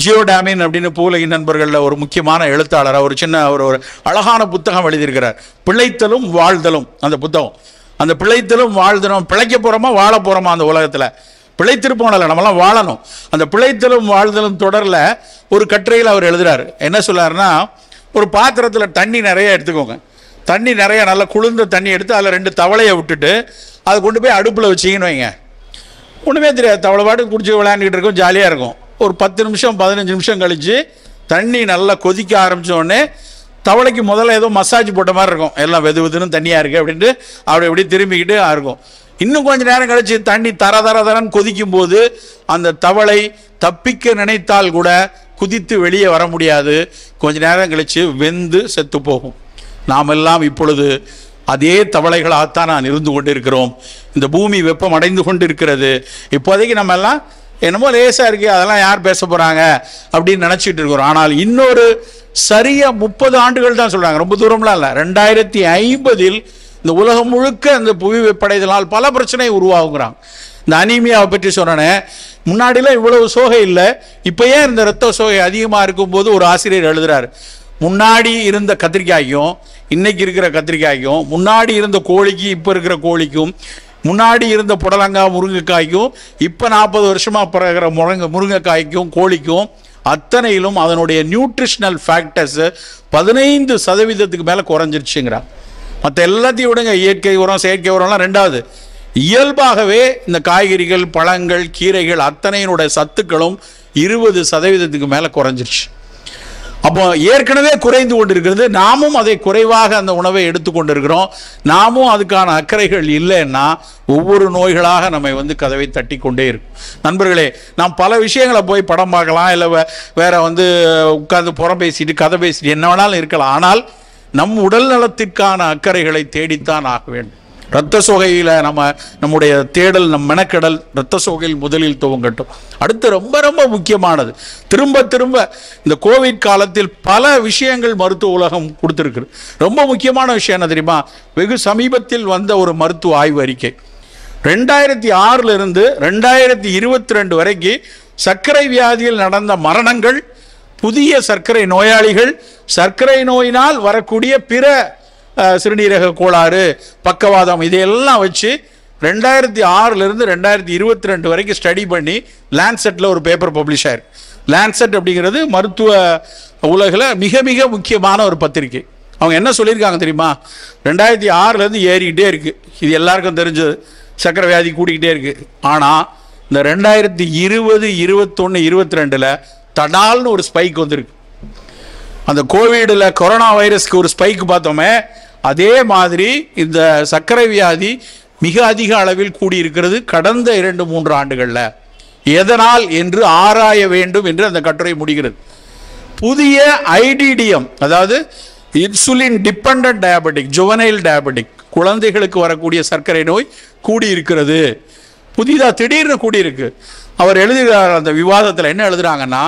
ஜியோடாமின் அப்படின்னு பூலகின் நண்பர்களில் ஒரு முக்கியமான எழுத்தாளர், ஒரு சின்ன ஒரு அழகான புத்தகம் எழுதியிருக்கிறார், பிழைத்தலும் வாழ்தலும். அந்த புத்தகம், அந்த பிழைத்தலும் வாழ்தலும், பிழைக்க போகிறோமா வாழ போகிறோமா அந்த உலகத்தில், பிழைத்திருப்போம்ல நம்மளாம் வாழணும். அந்த பிழைத்தலும் வாழ்தலும் தொடரில் ஒரு கட்டுரையில் அவர் எழுதுறாரு. என்ன சொல்றாருன்னா, ஒரு பாத்திரத்தில் தண்ணி நிறைய எடுத்துக்கோங்க, தண்ணி நிறைய நல்லா குளிர்ந்த தண்ணி எடுத்து அதில் 2 தவளையை விட்டுட்டு அதை கொண்டு போய் அடுப்பில் வச்சிங்கன்னு வைங்க, ஒன்றுமே தெரியாது, தவளை பாட்டு குடிச்சு விளையாண்டுக்கிட்டு இருக்கும், ஜாலியாக இருக்கும். ஒரு 10 நிமிஷம் 15 நிமிஷம் கழித்து தண்ணி நல்லா கொதிக்க ஆரம்பித்தோடனே தவளைக்கு முதல்ல ஏதோ மசாஜ் போட்ட மாதிரி இருக்கும், எல்லாம் வெது வெதுன்னு தண்ணியாக இருக்குது அப்படின்ட்டு அப்படி எப்படி திரும்பிக்கிட்டு இருக்கும். இன்னும் கொஞ்சம் நேரம் கழிச்சு தண்ணி தரன்னு கொதிக்கும் போது அந்த தவளை தப்பிக்க நினைத்தால் கூட குதித்து வெளியே வர முடியாது, கொஞ்ச நேரம் கழிச்சு வெந்து செத்து போகும். நாம் எல்லாம் இப்பொழுது அதே தவளைகளாகத்தான் நான் இருந்து கொண்டு இருக்கிறோம். இந்த பூமி வெப்பம் அடைந்து கொண்டு இருக்கிறது. இப்போதைக்கு நம்ம எல்லாம் என்னமோ லேசாக இருக்கு, அதெல்லாம் யார் பேச போகிறாங்க அப்படின்னு நினச்சிட்டு இருக்கிறோம். ஆனால் இன்னொரு சரியா 30 ஆண்டுகள் தான் சொல்கிறாங்க, ரொம்ப தூரம்லாம் இல்லை. 2050 இந்த உலகம் முழுக்க இந்த புவி வெப்படைதலால் பல பிரச்சனை உருவாகுங்கிறாங்க. இந்த அனீமியாவை பற்றி சொன்னேன், முன்னாடிலாம் இவ்வளவு சோகை இல்லை, இப்போ ஏன் இந்த ரத்த சோகை அதிகமாக இருக்கும்போது ஒரு ஆசிரியர் எழுதுறாரு, முன்னாடி இருந்த கத்திரிக்காய்க்கும் இன்னைக்கு இருக்கிற கத்திரிக்காய்க்கும், முன்னாடி இருந்த கோழிக்கு இப்போ இருக்கிற கோழிக்கும், முன்னாடி இருந்த புடலங்காய் முருங்கைக்காய்க்கும் இப்போ 40 வருஷமாக பிறகுற முருங்கைக்காய்க்கும் கோழிக்கும் அத்தனையிலும் அதனுடைய நியூட்ரிஷனல் ஃபேக்டர்ஸ் 15% மேலே குறைஞ்சிருச்சுங்கிறார். மற்ற எல்லாத்தையும் விடுங்க, இயற்கை உரம் செயற்கை உரம்லாம் ரெண்டாவது, இயல்பாகவே இந்த காய்கறிகள் பழங்கள் கீரைகள் அத்தனையினுடைய சத்துக்களும் 20% மேலே குறைஞ்சிருச்சு. அப்போ ஏற்கனவே குறைந்து கொண்டிருக்கிறது, நாமும் அதை குறைவாக அந்த உணவை எடுத்துக்கொண்டிருக்கிறோம். நாமும் அதுக்கான அக்கறைகள் இல்லைன்னா ஒவ்வொரு நோய்களாக நம்மை வந்து கதவை தட்டி கொண்டே இருக்கும். நண்பர்களே, நாம் பல விஷயங்களை போய் படம் பார்க்கலாம், இல்லை வேற வந்து உட்கார்ந்து புறம் பேசிட்டு கதை பேசிட்டு என்ன வேணாலும் இருக்கலாம். ஆனால் நம் உடல் நலத்திற்கான அக்கறைகளை தேடித்தான் ஆக வேண்டும். இரத்த சோகையில் நம்முடைய தேடல், நம் மெனக்கடல் இரத்த சோகையில் முதலில் துவங்கட்டும். அடுத்து ரொம்ப ரொம்ப முக்கியமானது, திரும்ப இந்த கோவிட் காலத்தில் பல விஷயங்கள் மருத்துவ உலகம் கொடுத்துருக்கு. ரொம்ப முக்கியமான விஷயம் என்ன தெரியுமா? வெகு சமீபத்தில் வந்த ஒரு மருத்துவ ஆய்வு அறிக்கை, 2006 2022 வரைக்கும் சர்க்கரை வியாதியில் நடந்த மரணங்கள், புதிய சர்க்கரை நோயாளிகள், சர்க்கரை நோயினால் வரக்கூடிய பிற சிறுநீரக கோளாறு, பக்கவாதம், இதையெல்லாம் வச்சு 2006 2022 வரைக்கும் ஸ்டடி பண்ணி லான்செட்டில் ஒரு பேப்பர் பப்ளிஷ் ஆயிருக்கு. லான்செட் அப்படிங்கிறது மருத்துவ உலகில் மிக மிக முக்கியமான ஒரு பத்திரிகை. அவங்க என்ன சொல்லியிருக்காங்க தெரியுமா? 2006 ஏறிக்கிட்டே இருக்குது, இது எல்லாருக்கும் தெரிஞ்சது. சர்க்கரை வியாதி கூடிக்கிட்டே இருக்குது. ஆனால் இந்த 2020 21 22 தடால்னு ஒரு ஸ்பைக் வந்திருக்கு. அந்த கோவிடில் கொரோனா வைரஸ்க்கு ஒரு ஸ்பைக் பார்த்தோமே, அதே மாதிரி இந்த சர்க்கரை வியாதி மிக அதிக அளவில் கூடியிருக்கிறது கடந்த 2-3 ஆண்டுகளில். எதனால் என்று ஆராய வேண்டும் என்று அந்த கட்டுரை முடிகிறது. புதிய IDDM, அதாவது insulin dependent diabetic, juvenile diabetic, குழந்தைகளுக்கு வரக்கூடிய சர்க்கரை நோய் கூடியிருக்கிறது. புதிதாக திடீர்னு கூடியிருக்கு. அவர் எழுதுகிறார் அந்த விவாதத்தில், என்ன எழுதுறாங்கன்னா,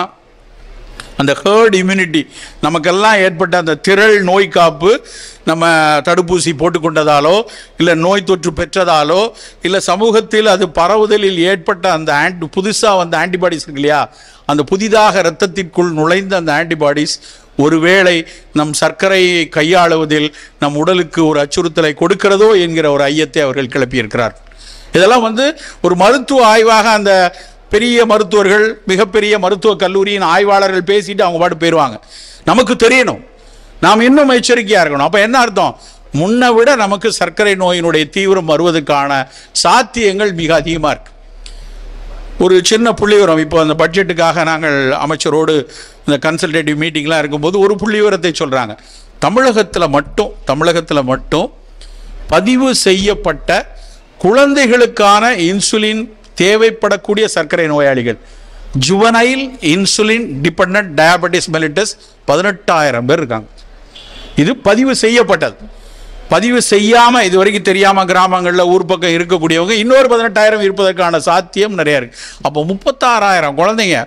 அந்த ஹேர்ட் இம்யூனிட்டி, நமக்கெல்லாம் ஏற்பட்ட அந்த திரள் நோய் காப்பு, நம்ம தடுப்பூசி போட்டுக்கொண்டதாலோ இல்லை நோய் தொற்று பெற்றதாலோ இல்லை சமூகத்தில் அது பரவுதலில் ஏற்பட்ட அந்த புதுசாக வந்த ஆன்டிபாடிஸ் இருக்கு இல்லையா, அந்த புதிதாக இரத்தத்திற்குள் நுழைந்த அந்த ஆன்டிபாடிஸ் ஒருவேளை நம் சர்க்கரையை கையாளுவதில் நம் உடலுக்கு ஒரு அச்சுறுத்தலை கொடுக்கிறதோ என்கிற ஒரு ஐயத்தை அவர்கள் கிளப்பியிருக்கிறார். இதெல்லாம் வந்து ஒரு மருத்துவ ஆய்வாக அந்த பெரிய மருத்துவர்கள், மிகப்பெரிய மருத்துவ கல்லூரியின் ஆய்வாளர்கள் பேசிட்டு அவங்க பாட்டு போயிடுவாங்க. நமக்கு தெரியணும், நாம் இன்னும் எச்சரிக்கையாக இருக்கணும். அப்போ என்ன அர்த்தம்? முன்ன விட நமக்கு சர்க்கரை நோயினுடைய தீவிரம் வருவதற்கான சாத்தியங்கள் மிக அதிகமாக இருக்கு. ஒரு சின்ன புள்ளிவிவரம், இப்போ அந்த பட்ஜெட்டுக்காக நாங்கள் அமைச்சரோடு இந்த கன்சல்டேட்டிவ் மீட்டிங்லாம் இருக்கும்போது ஒரு புள்ளிவிவரத்தை சொல்கிறாங்க. தமிழகத்தில் மட்டும் பதிவு செய்யப்பட்ட குழந்தைகளுக்கான இன்சுலின் தேவைப்படக்கூடிய சர்க்கரை நோயாளிகள், juvenile insulin dependent diabetes mellitus 18,000 பேர் இருக்காங்க. இது பதிவு செய்யப்பட்டது. பதிவு செய்யாமல் இது வரைக்கும் தெரியாமல் கிராமங்களில் ஊர் பக்கம் இருக்கக்கூடியவங்க இன்னொரு 18,000 இருப்பதற்கான சாத்தியம் நிறையா இருக்குது. அப்போ 36,000 குழந்தைங்க,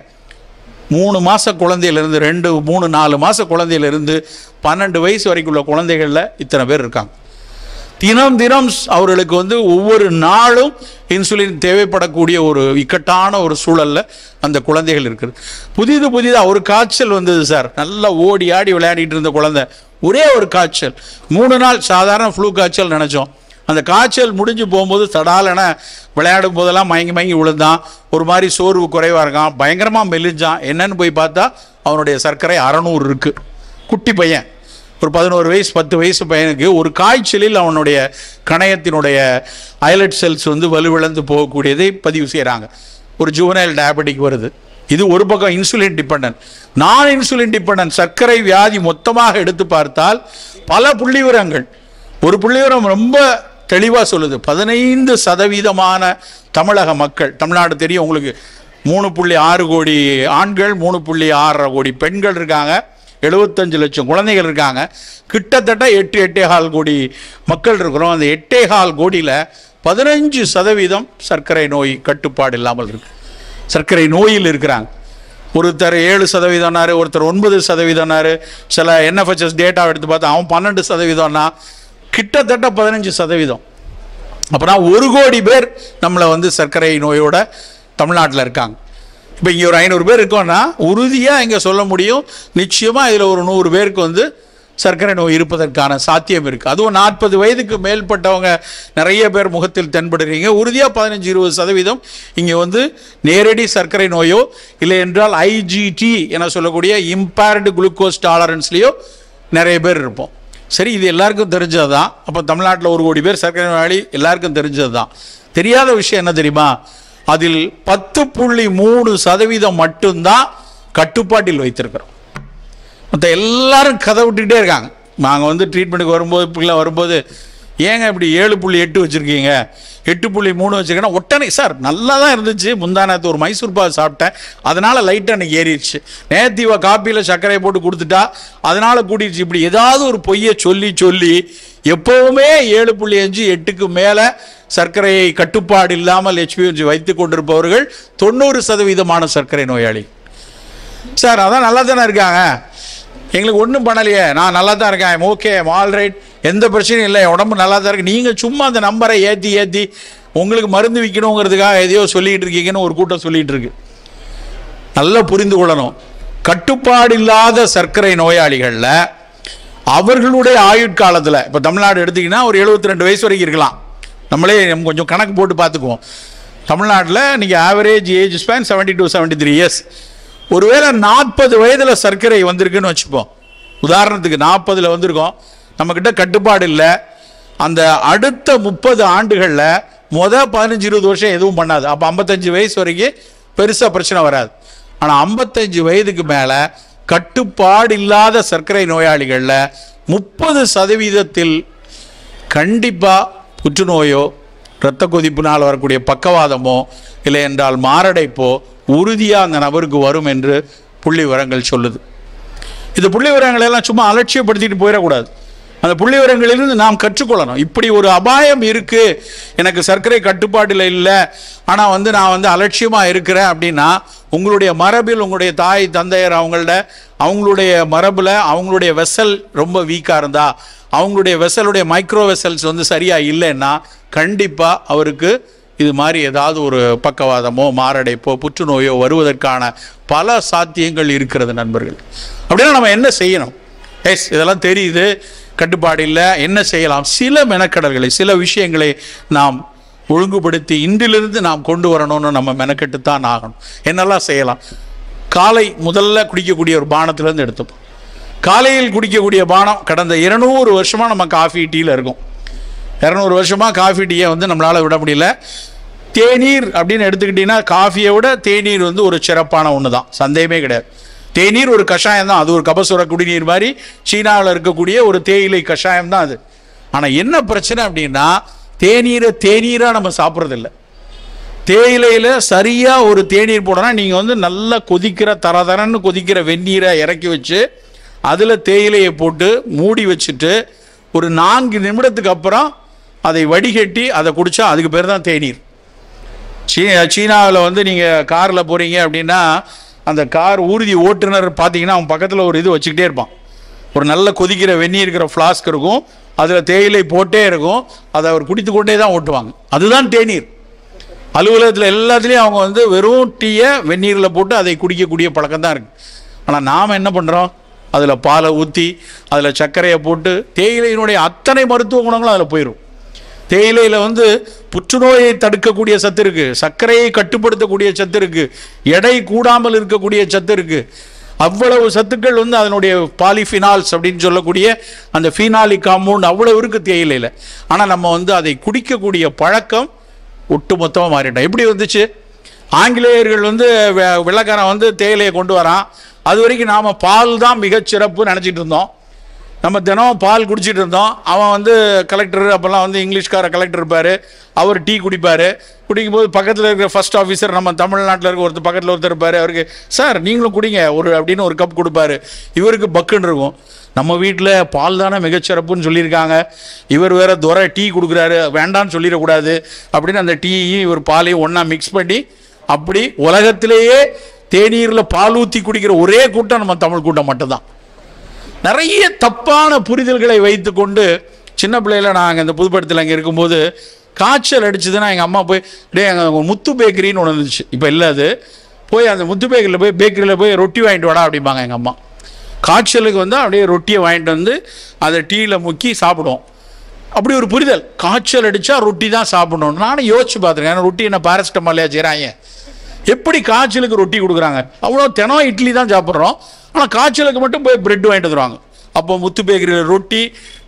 3 மாத குழந்தையிலிருந்து 2, 3, 4 மாத குழந்தையிலிருந்து 12 வயசு வரைக்கும் உள்ள குழந்தைகளில் இத்தனை பேர் இருக்காங்க. தினம் அவர்களுக்கு ஒவ்வொரு நாளும் இன்சுலின் தேவைப்படக்கூடிய ஒரு இக்கட்டான ஒரு சூழலில் அந்த குழந்தைகள் இருக்குது. புதிதாக ஒரு காய்ச்சல் வந்தது சார், நல்லா ஓடி ஆடி விளையாடிட்டு இருந்த குழந்தை, ஒரே ஒரு காய்ச்சல், 3 நாள் சாதாரண ஃப்ளூ காய்ச்சல் நினச்சோம். அந்த காய்ச்சல் முடிஞ்சு போகும்போது தடாலென விளையாடும் போதெல்லாம் மயங்கி விழுந்தான், ஒரு மாதிரி சோர்வு குறைவாக இருக்கான், பயங்கரமாக மெலிஞ்சான். என்னன்னு போய் பார்த்தா அவனுடைய சர்க்கரை 600 இருக்குது. குட்டி பையன், ஒரு 11 வயசு 10 வயசு பையனுக்கு ஒரு காய்ச்சலில் அவனுடைய கணையத்தினுடைய ஐலட் செல்ஸ் வலுவிழந்து போகக்கூடியதை பதிவு செய்கிறாங்க. ஒரு ஜுவனைல் டயபெட்டிக் வருது. இது ஒரு பக்கம் இன்சுலின் டிபெண்டன்ட். நான் இன்சுலின் டிபெண்டன்ட் சர்க்கரை வியாதி மொத்தமாக எடுத்து பார்த்தால் பல புள்ளிவிவரங்கள், ஒரு புள்ளிவிவரம் ரொம்ப தெளிவாக சொல்லுது. 15% தமிழக மக்கள், தமிழ்நாடு தெரியும் உங்களுக்கு, 3.6 கோடி ஆண்கள், 3.6 கோடி பெண்கள் இருக்காங்க, 75 லட்சம் குழந்தைகள் இருக்காங்க, கிட்டத்தட்ட 8.5 கோடி மக்கள் இருக்கிறோம். அந்த 8.5 கோடியில் 15% சர்க்கரை நோய் கட்டுப்பாடு இல்லாமல் இருக்கு, சர்க்கரை நோயில் இருக்கிறாங்க. ஒருத்தர் 7%, ஒருத்தர் 9%, சில NFHS டேட்டா எடுத்து பார்த்தா அவன் 12%, கிட்டத்தட்ட 15%. அப்போனா 1 கோடி பேர் நம்மளை சர்க்கரை நோயோட தமிழ்நாட்டில் இருக்காங்க. இப்போ இங்கே ஒரு 500 பேர் இருக்கோன்னா உறுதியாக இங்கே சொல்ல முடியும், நிச்சயமாக இதில் ஒரு 100 பேருக்கு சர்க்கரை நோய் இருப்பதற்கான சாத்தியம் இருக்குது. அதுவும் 40 வயதுக்கு மேற்பட்டவங்க நிறைய பேர் முகத்தில் தென்படுறீங்க. உறுதியாக 15-20% இங்கே நேரடி சர்க்கரை நோயோ இல்லை என்றால் IGT என சொல்லக்கூடிய இம்பேர்டு குளுக்கோஸ் டாலரன்ஸ்லேயோ நிறைய பேர் இருப்போம். சரி, இது எல்லாருக்கும் தெரிஞ்சது தான். அப்போ தமிழ்நாட்டில் 1 கோடி பேர் சர்க்கரை நோயாளி எல்லாருக்கும் தெரிஞ்சது தான். தெரியாத விஷயம் என்ன தெரியுமா? அதில் 10.3% மட்டும்தான் கட்டுப்பாட்டில் வைத்திருக்கிறோம். மற்ற எல்லாரும் கதை விட்டுக்கிட்டே இருக்காங்க. நாங்கள் ட்ரீட்மெண்ட்டுக்கு வரும்போது இப்படிலாம் வரும்போது, ஏங்க இப்படி 7.8 வச்சுருக்கீங்க, 8.3 வச்சுருக்கேன்னா உடனே சார் நல்லா தான் இருந்துச்சு, முந்தானத்து ஒரு மைசூர் பாக் சாப்பிட்டேன், அதனால் லைட்டாக எனக்கு ஏறிடுச்சு, நேத்திவா காப்பியில் சர்க்கரையை போட்டு கொடுத்துட்டா அதனால் கூட்டிடுச்சு, இப்படி ஏதாவது ஒரு பொய்யை சொல்லி எப்போவுமே 7.5, 8க்கு மேலே சர்க்கரையை கட்டுப்பாடு இல்லாமல் HbA1c வைத்து கொண்டிருப்பவர்கள் 90% சர்க்கரை நோயாளி. சார் அதான் நல்லா தானே இருக்காங்க, எங்களுக்கு ஒன்றும் பண்ணலையே, நான் நல்லா தான் இருக்கேன், ஓகே ஆல் ரைட், எந்த பிரச்சனையும் இல்லை, உடம்பு நல்லா தான் இருக்கு. நீங்கள் சும்மா அந்த நம்பரை ஏற்றி உங்களுக்கு மருந்து விற்கணுங்கிறதுக்காக எதையோ சொல்லிகிட்டு இருக்கீங்கன்னு ஒரு கூட்டம் சொல்லிகிட்டு இருக்கு. நல்லா புரிந்து கொள்ளணும், கட்டுப்பாடு இல்லாத சர்க்கரை நோயாளிகளில் அவர்களுடைய ஆயுட்காலத்தில், இப்போ தமிழ்நாடு எடுத்திங்கன்னா ஒரு 72 வயசு வரைக்கும் இருக்கலாம். நம்மளே கொஞ்சம் கணக்கு போட்டு பார்த்துக்குவோம். தமிழ்நாட்டில் நீங்கள் average age span 70 to 73 years. ஒருவேளை 40 வயதில் சர்க்கரை வந்திருக்குன்னு வச்சுப்போம், உதாரணத்துக்கு 40 வந்திருக்கோம், நம்மக்கிட்ட கட்டுப்பாடு இல்லை. அந்த அடுத்த 30 ஆண்டுகளில் 15-20 வருஷம் எதுவும் பண்ணாது. அப்போ 55 வயசு வரைக்கும் பெருசாக பிரச்சனை வராது. ஆனால் 55 வயதுக்கு மேலே கட்டுப்பாடு இல்லாத சர்க்கரை நோயாளிகளில் 30% கண்டிப்பாக புற்றுநோயோ இரத்த கொதிப்பினால் வரக்கூடிய பக்கவாதமோ இல்லை என்றால் மாரடைப்போ உறுதியாக அந்த நபருக்கு வரும் என்று புள்ளி விவரங்கள் சொல்லுது. இந்த புள்ளி விவரங்களெல்லாம் சும்மா அலட்சியப்படுத்திட்டு போயிடக்கூடாது. அந்த புள்ளி விவரங்களிலிருந்து நாம் கற்றுக்கொள்ளணும். இப்படி ஒரு அபாயம் இருக்குது, எனக்கு சர்க்கரை கட்டுப்பாட்டில் இல்லை, ஆனால் நான் அலட்சியமாக இருக்கிறேன் அப்படின்னா, உங்களுடைய மரபில் உங்களுடைய தாய் தந்தையர் அவங்களுடைய மரபில் அவங்களுடைய வெசல் ரொம்ப வீக்காக இருந்தால், அவங்களுடைய வெசலுடைய மைக்ரோ வெசல்ஸ் சரியாக இல்லைன்னா கண்டிப்பாக அவருக்கு இது மாதிரி ஏதாவது ஒரு பக்கவாதமோ மாரடைப்போ புற்றுநோயோ வருவதற்கான பல சாத்தியங்கள் இருக்கிறது நண்பர்கள். அப்படின்னா நம்ம என்ன செய்யணும்? இதெல்லாம் தெரியுது, கட்டுப்பாடு இல்லை, என்ன செய்யலாம்? சில மெனக்கடல்களை, சில விஷயங்களை நாம் ஒழுங்குபடுத்தி இன்றிலிருந்து நாம் கொண்டு வரணும்னு நம்ம மெனக்கெட்டுத்தான் ஆகணும். என்னெல்லாம் செய்யலாம்? காலை முதல்ல குடிக்கக்கூடிய ஒரு பானத்திலேருந்து எடுத்துப்போம். காலையில் குடிக்கக்கூடிய பானம் கடந்த 200 வருஷமாக நம்ம காஃபி டீயில் இருக்கும். 200 வருஷமாக காஃபி டீயை வந்து நம்மளால் விட முடியல. தேநீர் அப்படின்னு எடுத்துக்கிட்டிங்கன்னா காஃபியை விட தேநீர் வந்து ஒரு சிறப்பான ஒன்று தான், சந்தேகமே கிடையாது. தேநீர் ஒரு கஷாயம் தான், அது ஒரு கபசுர குடிநீர் மாதிரி சீனாவில் இருக்கக்கூடிய ஒரு தேயிலை கஷாயம் தான் அது. ஆனால் என்ன பிரச்சனை அப்படின்னா தேநீராக நம்ம சாப்பிட்றதில்ல. தேயிலையில் சரியாக ஒரு தேநீர் போடனா நீங்கள் வந்து நல்லா கொதிக்கிற தரன்னு கொதிக்கிற வெந்நீரை இறக்கி வச்சு அதில் தேயிலையை போட்டு மூடி வச்சுட்டு ஒரு 4 நிமிடத்துக்கு அப்புறம் அதை வடிகட்டி அதை குடித்தா அதுக்கு பேர் தான் தேநீர். சீனாவில் வந்து நீங்கள் காரில் போகிறீங்க அப்படின்னா அந்த கார் ஊர்தி ஓட்டுநர் பார்த்தீங்கன்னா அவன் பக்கத்தில் ஒரு இது வச்சுக்கிட்டே இருப்பான். ஒரு நல்ல கொதிக்கிற வெந்நீர் இருக்கிற ஃப்ளாஸ்க் இருக்கும், அதில் தேயிலை போட்டே இருக்கும், அதை அவர் குடித்து கொண்டே தான் ஓட்டுவாங்க. அதுதான் தேநீர். அலுவலகத்தில் எல்லாத்துலேயும் அவங்க வந்து வெறும் டீயை வெந்நீரில் போட்டு அதை குடிக்கக்கூடிய பழக்கம் தான் இருக்குது. ஆனால் நாம் என்ன பண்ணுறோம், அதில் பாலை ஊற்றி அதில் சர்க்கரையை போட்டு தேயிலையினுடைய அத்தனை மருத்துவ குணங்களும் அதில் போயிடும். தேயிலையில் வந்து புற்றுநோயை தடுக்கக்கூடிய சத்து இருக்குது, சர்க்கரையை கட்டுப்படுத்தக்கூடிய சத்து இருக்குது, எடை கூடாமல் இருக்கக்கூடிய சத்து இருக்குது. அவ்வளவு சத்துக்கள் வந்து அதனுடைய பாலிஃபினால்ஸ் அப்படின்னு சொல்லக்கூடிய அந்த ஃபீனாலிக் காம்பவுண்ட் அவ்வளவு இருக்குது தேயிலையில். ஆனால் நம்ம வந்து அதை குடிக்கக்கூடிய பழக்கம் ஒட்டு மொத்தமாக மாறிட்டோம். எப்படி வந்துச்சு? ஆங்கிலேயர்கள் வந்து வெள்ளைக்காரன் வந்து தேயிலையை கொண்டு வரான். அது வரைக்கும் நாம் பால் தான் மிகச்சிறப்பு நினச்சிட்டு இருந்தோம். நம்ம தினம் பால் குடிச்சிட்டு இருந்தோம். அவன் வந்து கலெக்டர், அப்போல்லாம் வந்து இங்கிலீஷ்கார கலெக்டர் இருப்பார், அவர் டீ குடிப்பார். குடிக்கும்போது பக்கத்தில் இருக்கிற ஃபர்ஸ்ட் ஆஃபீஸர் நம்ம தமிழ்நாட்டில் இருக்க ஒருத்தர் பக்கத்தில் ஒருத்தர் இருப்பார், அவருக்கு சார் நீங்களும் குடிங்க அப்படின்னு ஒரு கப் கொடுப்பாரு. இவருக்கு பக்குன்னு இருக்கும். நம்ம வீட்டில் பால் தானே மிகச்சிறப்புன்னு சொல்லியிருக்காங்க, இவர் வேற துரை டீ கொடுக்குறாரு, வேண்டான்னு சொல்லிடக்கூடாது அப்படின்னு அந்த டீயையும் இவர் பாலையும் ஒன்றா மிக்ஸ் பண்ணி அப்படி உலகத்திலேயே தேநீரில் பால் ஊற்றி குடிக்கிற ஒரே கூட்டம் நம்ம தமிழ் கூட்டம் மட்டும்தான். நிறைய தப்பான புரிதல்களை வைத்து கொண்டு சின்ன பிள்ளையில நாங்கள் இந்த புதுப்படத்தில் அங்கே இருக்கும்போது காய்ச்சல் அடிச்சதுன்னா எங்கள் அம்மா போய் எங்கள் முத்து பேக்கரின்னு ஒன்று இருந்துச்சு, இப்போ இல்லை அது, போய் அந்த முத்து பேக்கரியில் போய் ரொட்டி வாங்கிட்டு வாடா அப்படிம்பாங்க எங்கள் அம்மா. காய்ச்சலுக்கு வந்து அப்படியே ரொட்டியை வாங்கிட்டு வந்து அதை டீயில் முக்கி சாப்பிடுவோம். அப்படி ஒரு புரிதல், காய்ச்சல் அடித்தா ரொட்டி தான் சாப்பிடணும். நானும் யோசிச்சு பார்த்துருக்கேன், ஏன்னா ரொட்டி என்ன பாராசிட்டமாலையா செய்கிறாங்க, எப்படி காய்ச்சலுக்கு ரொட்டி கொடுக்குறாங்க? அவ்வளோ தினம் இட்லி தான் சாப்பிட்றோம், ஆனால் காய்ச்சலுக்கு மட்டும் போய் பிரெட் வாங்கிட்டு வந்துடுவாங்க. அப்போ முத்து பேக்கரியில் ரொட்டி,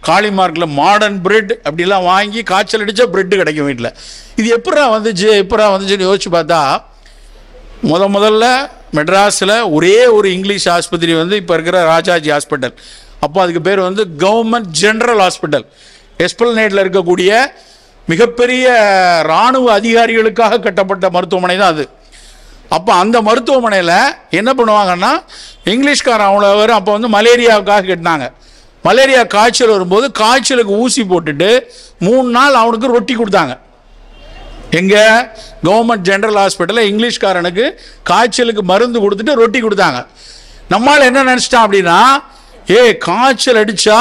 காளிமார்க்கில் மாடர்ன் பிரெட் அப்படிலாம் வாங்கி காய்ச்சல் அடித்தா பிரெட்டு கிடைக்கும் வீட்டில். இது எப்படா வந்துச்சுன்னு யோசிச்சு பார்த்தா முதல்ல மெட்ராஸில் ஒரே ஒரு இங்கிலீஷ் ஆஸ்பத்திரி வந்து இப்போ இருக்கிற ராஜாஜி ஹாஸ்பிட்டல். அப்போ அதுக்கு பேர் வந்து கவர்மெண்ட் ஜென்ரல் ஹாஸ்பிட்டல். எஸ்பிளனேடில் இருக்கக்கூடிய மிகப்பெரிய இராணுவ அதிகாரிகளுக்காக கட்டப்பட்ட மருத்துவமனை தான் அது. அப்போ அந்த மருத்துவமனையில் என்ன பண்ணுவாங்கன்னா இங்கிலீஷ்காரன் அவ்வளோ அப்போ வந்து மலேரியாவுக்காக கட்டினாங்க. மலேரியா காய்ச்சல் வரும்போது காய்ச்சலுக்கு ஊசி போட்டுட்டு 3 நாள் அவனுக்கு ரொட்டி கொடுத்தாங்க. எங்கே? கவர்மெண்ட் ஜென்ரல் ஹாஸ்பிட்டலில் இங்கிலீஷ்காரனுக்கு காய்ச்சலுக்கு மருந்து கொடுத்துட்டு ரொட்டி கொடுத்தாங்க. நம்மளால் என்ன நினச்சிட்டான் அப்படின்னா, காய்ச்சல் அடித்தா